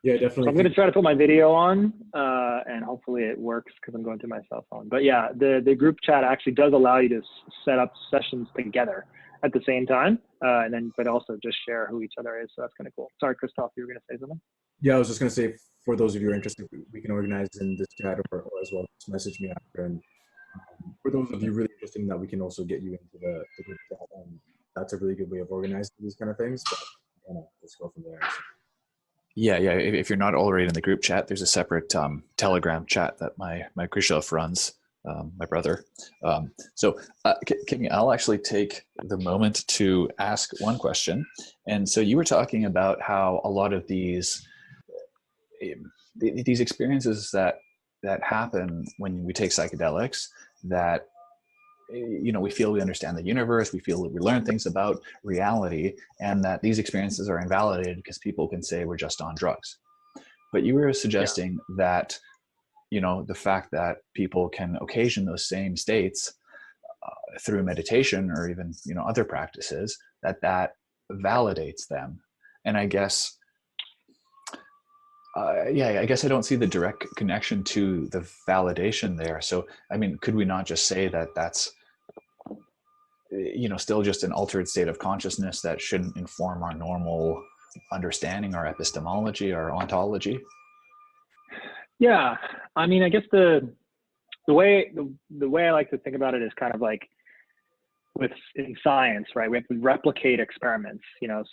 Yeah, So definitely. I'm going to try to put my video on, and hopefully it works because I'm going through my cell phone. But yeah, the group chat actually does allow you to set up sessions together at the same time, and then but also just share who each other is. So that's kind of cool. Sorry, Christoph, you were going to say something? Yeah, I was just going to say, for those of you who are interested, we can organize in this chat or as well. Just message me after. And for those of you really interested in that, we can also get you into the group chat. And that's a really good way of organizing these kind of things. But let's go from there. So. Yeah. If you're not already in the group chat, there's a separate Telegram chat that my Krishof runs, my brother. So, Kimmy, I'll actually take the moment to ask one question. And so you were talking about how a lot of these experiences that happen when we take psychedelics, that we feel we understand the universe, we feel that we learn things about reality, and that these experiences are invalidated because people can say we're just on drugs. But you were suggesting that the fact that people can occasion those same states through meditation or even other practices, that validates them. And I guess I guess I don't see the direct connection to the validation there. So, I mean, could we not just say that that's, still just an altered state of consciousness that shouldn't inform our normal understanding, our epistemology, our ontology? Yeah, I mean, I guess the way I like to think about it is kind of like in science, right? We have to replicate experiments,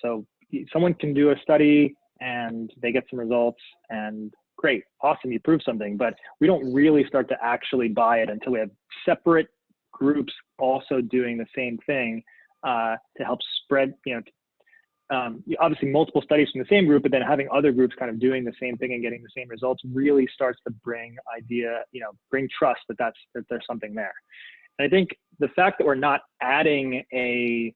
so someone can do a study and they get some results, and great, awesome, you prove something, but we don't really start to actually buy it until we have separate groups also doing the same thing to help spread, obviously multiple studies from the same group, but then having other groups kind of doing the same thing and getting the same results really starts to bring trust that there's something there. And I think the fact that we're not adding a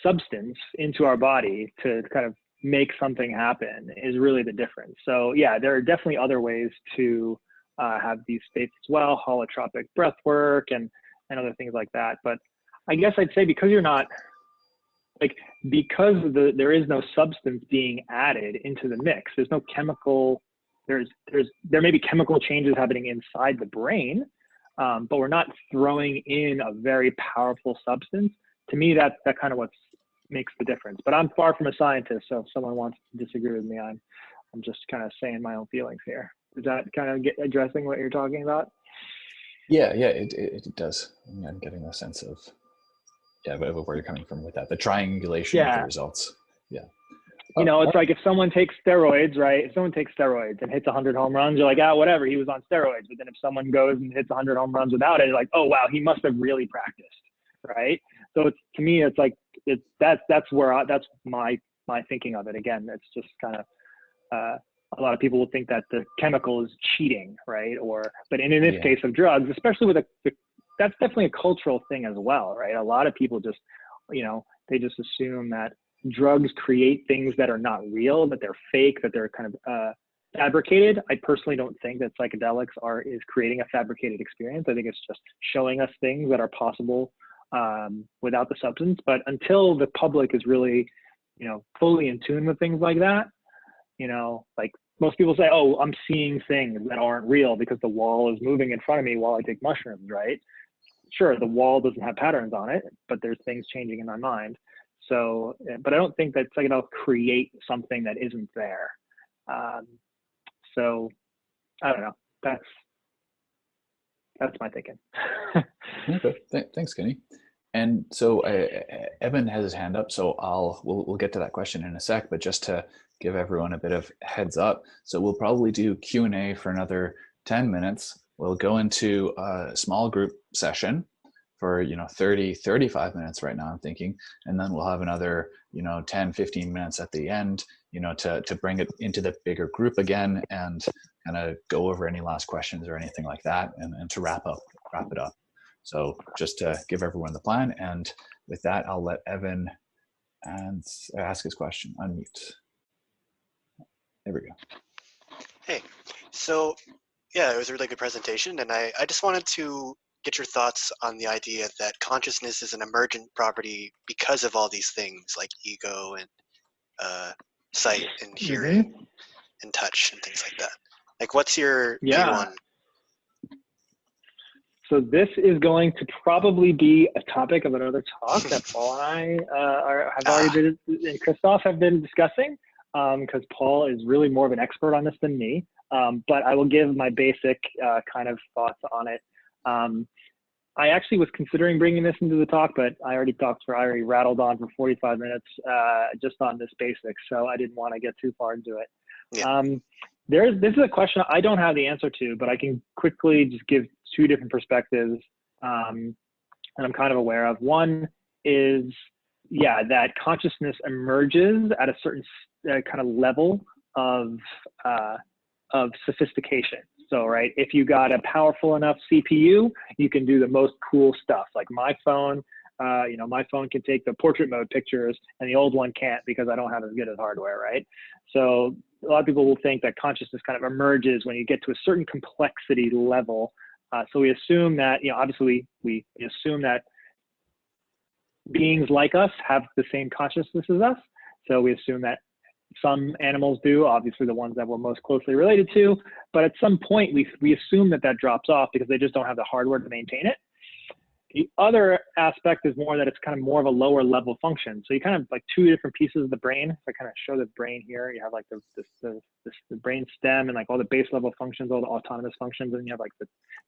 substance into our body to kind of make something happen is really the difference. So yeah, there are definitely other ways to have these states as well, holotropic breath work and other things like that. But I guess I'd say because there is no substance being added into the mix, there's no chemical, there may be chemical changes happening inside the brain, but we're not throwing in a very powerful substance. To me, that kind of what makes the difference. But I'm far from a scientist, so if someone wants to disagree with me, I'm just kind of saying my own feelings here. Does that kind of addressing what you're talking about? Yeah, it does. I'm getting a sense of where you're coming from with that. The triangulation of the results. Yeah. It's like if someone takes steroids, right? If someone takes steroids and hits 100 home runs, you're like, whatever, he was on steroids. But then if someone goes and hits 100 home runs without it, you're like, oh wow, he must have really practiced, right? So to me, it's like that's my thinking of it. Again, it's just kind of a lot of people will think that the chemical is cheating, right? But in this case of drugs, especially with that's definitely a cultural thing as well, right? A lot of people just, they just assume that drugs create things that are not real, that they're fake, that they're kind of fabricated. I personally don't think that psychedelics is creating a fabricated experience. I think it's just showing us things that are possible without the substance. But until the public is really, fully in tune with things like that, like most people say, oh, I'm seeing things that aren't real because the wall is moving in front of me while I take mushrooms, right? Sure, the wall doesn't have patterns on it, but there's things changing in my mind. So, but I don't think that psychedelics create something that isn't there. So, I don't know. That's my thinking. Okay, thanks, Kenny. And so Evan has his hand up, so we'll get to that question in a sec. But just to give everyone a bit of heads up, so we'll probably do Q&A for another 10 minutes. We'll go into a small group session for 30, 35 minutes right now, I'm thinking, and then we'll have another 10, 15 minutes at the end, to bring it into the bigger group again and kind of go over any last questions or anything like that, and to wrap it up. So just to give everyone the plan, and with that, I'll let Evan ask his question. Unmute. There we go. Hey, so yeah, it was a really good presentation, and I just wanted to get your thoughts on the idea that consciousness is an emergent property because of all these things like ego and sight and hearing and touch and things like that. Like, what's your view on? So this is going to probably be a topic of another talk that Paul and I have already been, and Christoph have been discussing, because Paul is really more of an expert on this than me. But I will give my basic kind of thoughts on it. I actually was considering bringing this into the talk, but I already rattled on for 45 minutes just on this basic, so I didn't want to get too far into it. Yeah. This is a question I don't have the answer to, but I can quickly just give two different perspectives that I'm kind of aware of. One is, that consciousness emerges at a certain kind of level of sophistication. So, right, if you got a powerful enough CPU, you can do the most cool stuff. Like my phone, my phone can take the portrait mode pictures, and the old one can't because I don't have as good as hardware, right? So a lot of people will think that consciousness kind of emerges when you get to a certain complexity level. So we assume that, obviously we assume that beings like us have the same consciousness as us. So we assume that some animals do, obviously the ones that we're most closely related to, but at some point we assume that drops off because they just don't have the hardware to maintain it. The other aspect is more that it's kind of more of a lower level function. So you kind of like two different pieces of the brain. If I kind of show the brain here, you have like the brain stem and like all the base level functions, all the autonomous functions, and you have like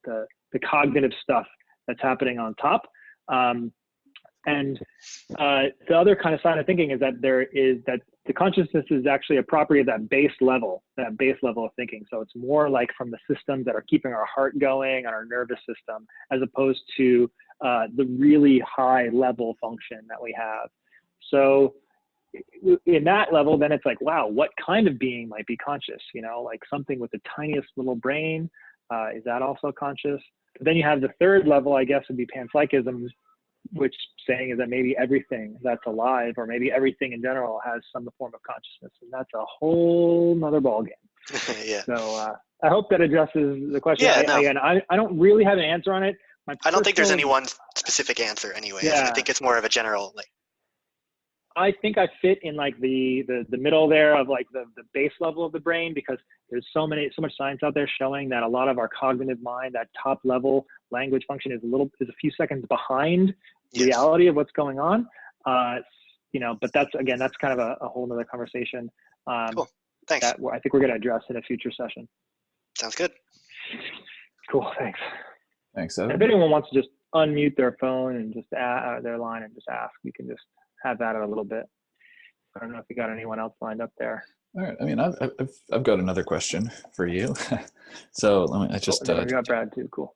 the cognitive stuff that's happening on top. And the other kind of side of thinking is that the consciousness is actually a property of that base level of thinking. So it's more like from the systems that are keeping our heart going and our nervous system, as opposed to the really high level function that we have. So in that level, then it's like, wow, what kind of being might be conscious? Like something with the tiniest little brain, is that also conscious? But then you have the third level, I guess, would be panpsychism, which saying is that maybe everything that's alive, or maybe everything in general, has some form of consciousness, and that's a whole nother ballgame. Yeah. So I hope that addresses the question. Yeah, no. Again, I don't really have an answer on it. I don't think there's any one specific answer anyway. Yeah. I think it's more of a general, like. I think I fit in like the middle there of like the base level of the brain, because there's so much science out there showing that a lot of our cognitive mind, that top level language function, is a few seconds behind reality of what's going on. But that's kind of a whole nother conversation. Cool. Thanks. That I think we're going to address in a future session. Sounds good. Cool. Thanks. Thanks, If Evan. anyone wants to just unmute their phone and just their line and just ask, you can just have that a little bit. I don't know if you got anyone else lined up there. All right. I mean, I've got another question for you. So I just you got Brad too. Cool.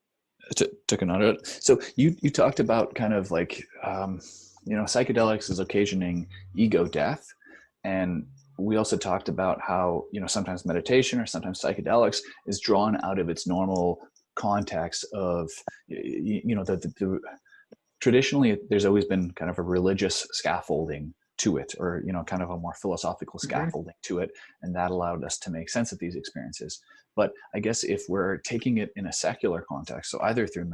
Took another. So you talked about kind of like psychedelics is occasioning ego death, and we also talked about how sometimes meditation or sometimes psychedelics is drawn out of its normal context of traditionally there's always been kind of a religious scaffolding to it, or kind of a more philosophical scaffolding to it, and that allowed us to make sense of these experiences. But I guess if we're taking it in a secular context, so either through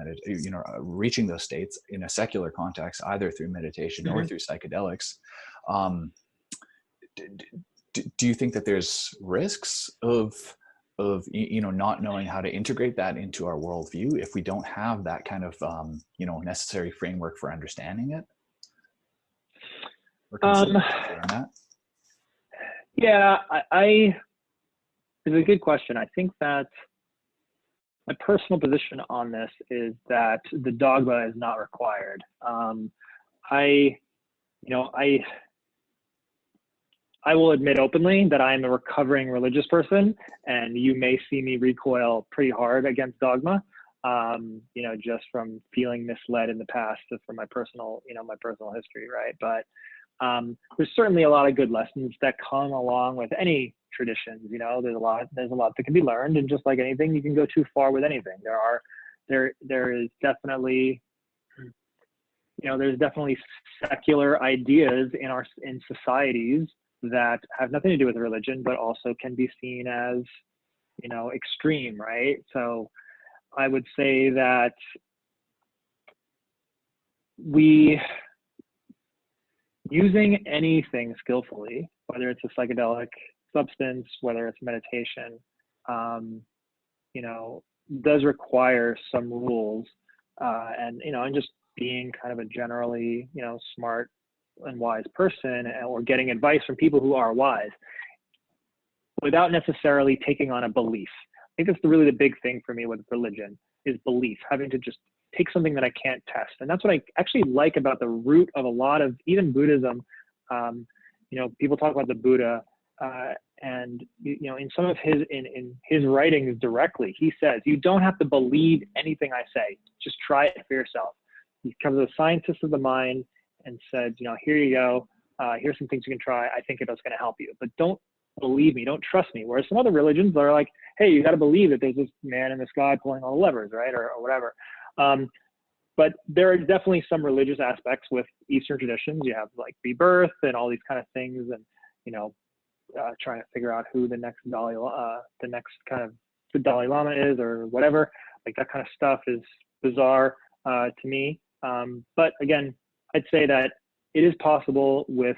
reaching those states in a secular context, either through meditation or through psychedelics, do you think that there's risks of not knowing how to integrate that into our worldview if we don't have that kind of necessary framework for understanding it? Yeah, it's a good question. I think that my personal position on this is that the dogma is not required. I will admit openly that I am a recovering religious person, and you may see me recoil pretty hard against dogma, just from feeling misled in the past, just from my personal history, right? But there's certainly a lot of good lessons that come along with any traditions. There's a lot that can be learned, and just like anything, you can go too far with anything. There is definitely there's definitely secular ideas in societies that have nothing to do with religion, but also can be seen as extreme, right? So I would say that using anything skillfully whether it's a psychedelic substance, whether it's meditation, you know, does require some rules, and, you know, and just being kind of a generally, you know, smart and wise person, or getting advice from people who are wise without necessarily taking on a belief. I think that's really the big thing for me with religion, is belief, having to just take something that I can't test. And that's what I actually like about the root of a lot of even Buddhism. You know, people talk about the Buddha, and, you know, in some of in his writings directly, he says, you don't have to believe anything I say, just try it for yourself. He comes as a scientist of the mind and said, you know, here you go, here's some things you can try, I think it's going to help you, but don't believe me, don't trust me. Whereas some other religions are like, hey, you got to believe that there's this man in the sky pulling all the levers, right, or whatever. But there are definitely some religious aspects with Eastern traditions. You have like rebirth and all these kind of things, and, you know, trying to figure out who the next Dalai Lama is, or whatever. Like, that kind of stuff is bizarre to me. But again, I'd say that it is possible with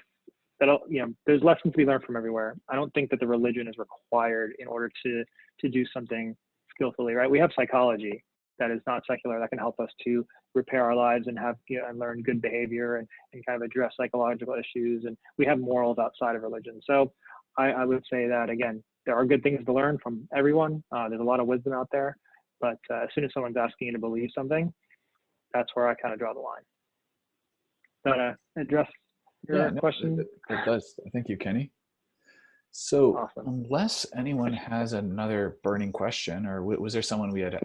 that. You know, there's lessons to be learned from everywhere. I don't think that the religion is required in order to do something skillfully, right? We have psychology that is not secular, that can help us to repair our lives and have, you know, and learn good behavior and kind of address psychological issues. And we have morals outside of religion. So I would say that, again, there are good things to learn from everyone. There's a lot of wisdom out there, but as soon as someone's asking you to believe something, that's where I kind of draw the line. Does that address your question? It does. Thank you, Kenny. So Awesome. Unless anyone has another burning question, or was there someone we had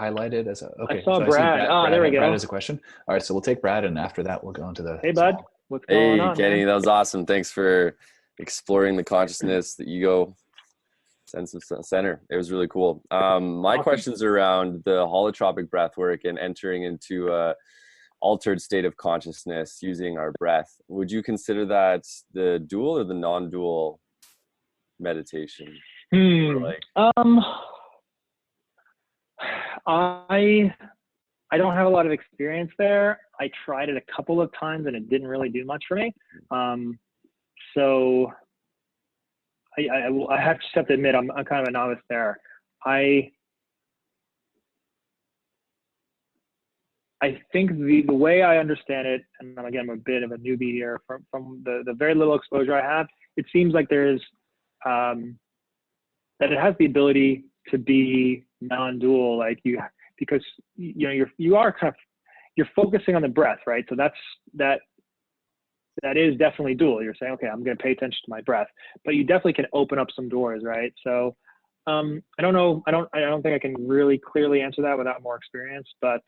highlighted as a, okay. I saw so Brad. Brad, there we go. Brad has a question. All right, so we'll take Brad, and after that, we'll go into the. Hey, bud. What's going on? Hey, Kenny, man? that was awesome. Thanks for exploring the consciousness, the ego, Census Center. It was really cool. My Awesome. questions are around the holotropic breath work and entering into a altered state of consciousness using our breath. Would you consider that the dual or the non-dual meditation? Or like, I don't have a lot of experience there. I tried it a couple of times and it didn't really do much for me. So I have to admit, I'm kind of a novice there. I think the way I understand it, and again, I'm a bit of a newbie here, from the very little exposure I have, it seems like there's, that it has the ability to be non-dual, like because you know, you're focusing on the breath, right? So that is definitely dual. You're saying, okay, I'm going to pay attention to my breath, but you definitely can open up some doors, right? So I don't know. I don't think I can really clearly answer that without more experience, but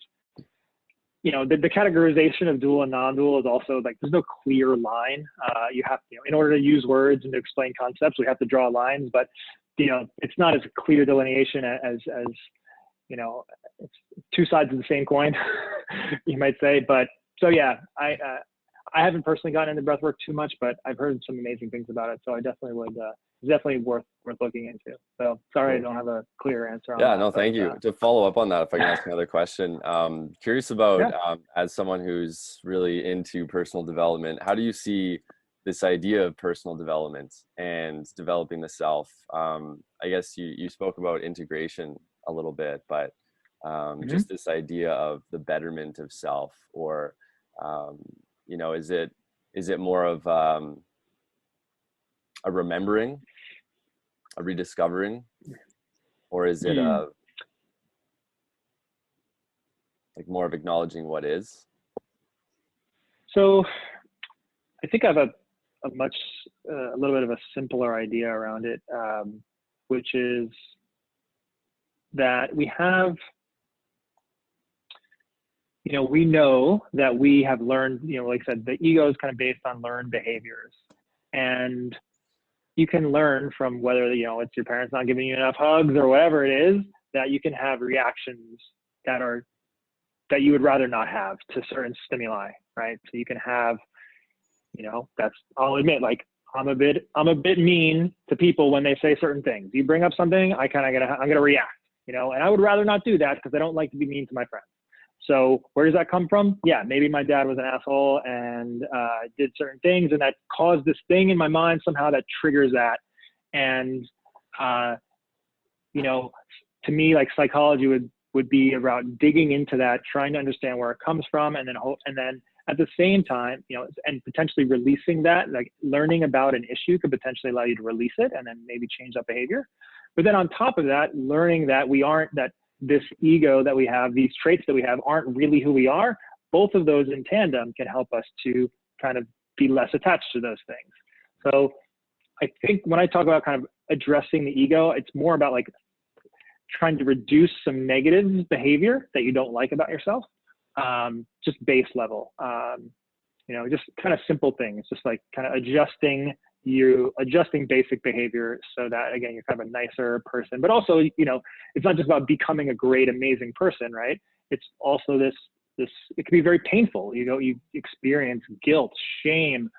you know, the categorization of dual and non-dual is also like, there's no clear line. You have, you know, in order to use words and to explain concepts, we have to draw lines, but you know, it's not as clear delineation as you know, it's two sides of the same coin, you might say. But so yeah, I haven't personally gotten into breathwork too much, but I've heard some amazing things about it. So I definitely would, it's definitely worth looking into. So sorry, I don't have a clear answer on that. yeah, no, thank you. To follow up on that, if I can ask another question, curious about, as someone who's really into personal development, how do you see this idea of personal development and developing the self? I guess you spoke about integration a little bit, but just this idea of the betterment of self, or you know, is it more of a remembering, a rediscovering, or is it like more of acknowledging what is? So I think I have a little bit of a simpler idea around it, which is that we have, you know, we know that we have learned, you know, like I said, the ego is kind of based on learned behaviors, and you can learn from whether, you know, it's your parents not giving you enough hugs or whatever it is, that you can have reactions that you would rather not have to certain stimuli, right? So you can have, you know, I'll admit, like, I'm a bit mean to people when they say certain things. You bring up something, I'm gonna react, you know, and I would rather not do that because I don't like to be mean to my friends. So where does that come from? Yeah, maybe my dad was an asshole and did certain things, and that caused this thing in my mind somehow that triggers that. And you know, to me, like psychology would be about digging into that, trying to understand where it comes from, and then at the same time, you know, and potentially releasing that, like learning about an issue could potentially allow you to release it and then maybe change that behavior. But then on top of that, learning that that this ego that we have, these traits that we have aren't really who we are. Both of those in tandem can help us to kind of be less attached to those things. So I think when I talk about kind of addressing the ego, it's more about like trying to reduce some negative behavior that you don't like about yourself. Just base level, you know, just kind of simple things, just like kind of adjusting basic behavior so that, again, you're kind of a nicer person. But also, you know, it's not just about becoming a great, amazing person, right? It's also this, it can be very painful. You know, you experience guilt, shame,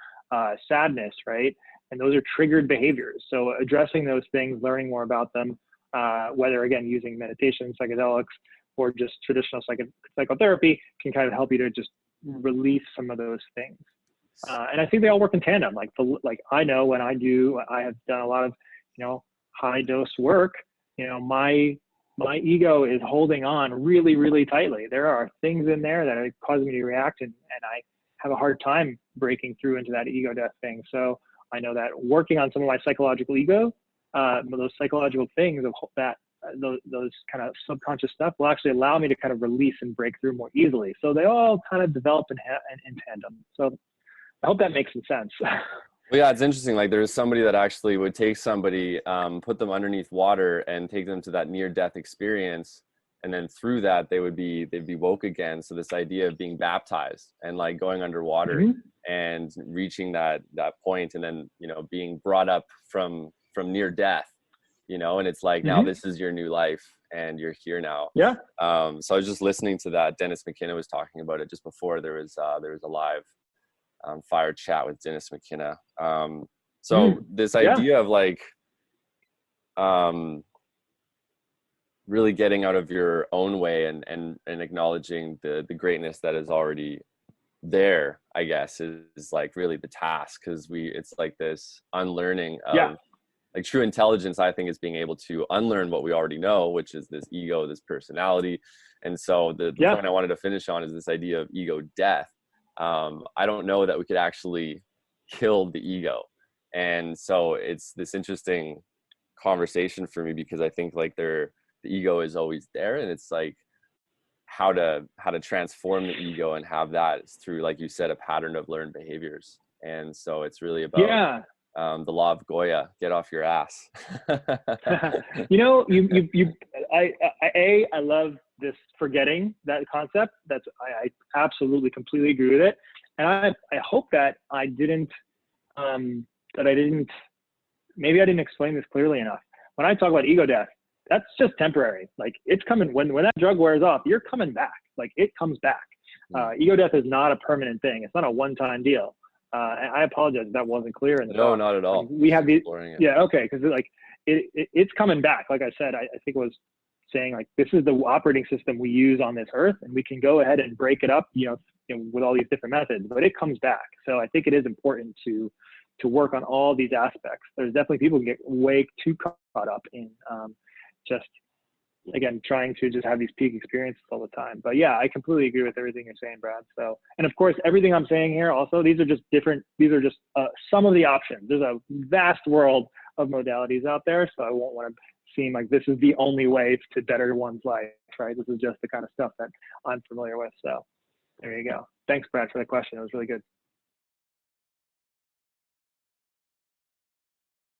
sadness, right? And those are triggered behaviors. So addressing those things, learning more about them, whether, again, using meditation, psychedelics, or just traditional psychotherapy, can kind of help you to just release some of those things. And I think they all work in tandem. Like I know when I have done a lot of, you know, high dose work, you know, my ego is holding on really, really tightly. There are things in there that are causing me to react, and I have a hard time breaking through into that ego death thing. So I know that working on some of my psychological ego, those psychological things of that, those kind of subconscious stuff will actually allow me to kind of release and break through more easily. So they all kind of develop in tandem. So I hope that makes some sense. Well, yeah, it's interesting. Like there's somebody that actually would take somebody, put them underneath water and take them to that near-death experience. And then through that, they'd be woke again. So this idea of being baptized and like going underwater and reaching that point, and then, you know, being brought up from near death, you know, and it's like, now this is your new life and you're here now. Yeah. So I was just listening to that. Dennis McKenna was talking about it just before. There was a live fire chat with Dennis McKenna. So this idea of like really getting out of your own way and acknowledging the greatness that is already there, I guess, is like really the task, because it's like this unlearning of like true intelligence. I think is being able to unlearn what we already know, which is this ego, this personality. And so the point I wanted to finish on is this idea of ego death. I don't know that we could actually kill the ego. And so it's this interesting conversation for me, because I think like the ego is always there, and it's like how to transform the ego and have that through, like you said, a pattern of learned behaviors. And so it's really about the law of Goya, get off your ass. You know, I love this forgetting that concept. I absolutely completely agree with it. And I hope that I didn't maybe I didn't explain this clearly enough. When I talk about ego death, that's just temporary. Like it's coming, when that drug wears off, you're coming back. Like it comes back. Ego death is not a permanent thing. It's not a one-time deal. And I apologize if that wasn't clear in the talk. Not at all. Like, we have these, okay, because like it's coming back. Like I said, I think it was saying like this is the operating system we use on this earth, and we can go ahead and break it up, you know, with all these different methods, but it comes back. So I think it is important to work on all these aspects. There's definitely people who get way too caught up in just, again, trying to just have these peak experiences all the time. But yeah, I completely agree with everything you're saying, Brad. So, and of course, everything I'm saying here also, these are just some of the options. There's a vast world of modalities out there. So I won't want to seem like this is the only way to better one's life, right? This is just the kind of stuff that I'm familiar with. So there you go. Thanks, Brad, for the question. It was really good.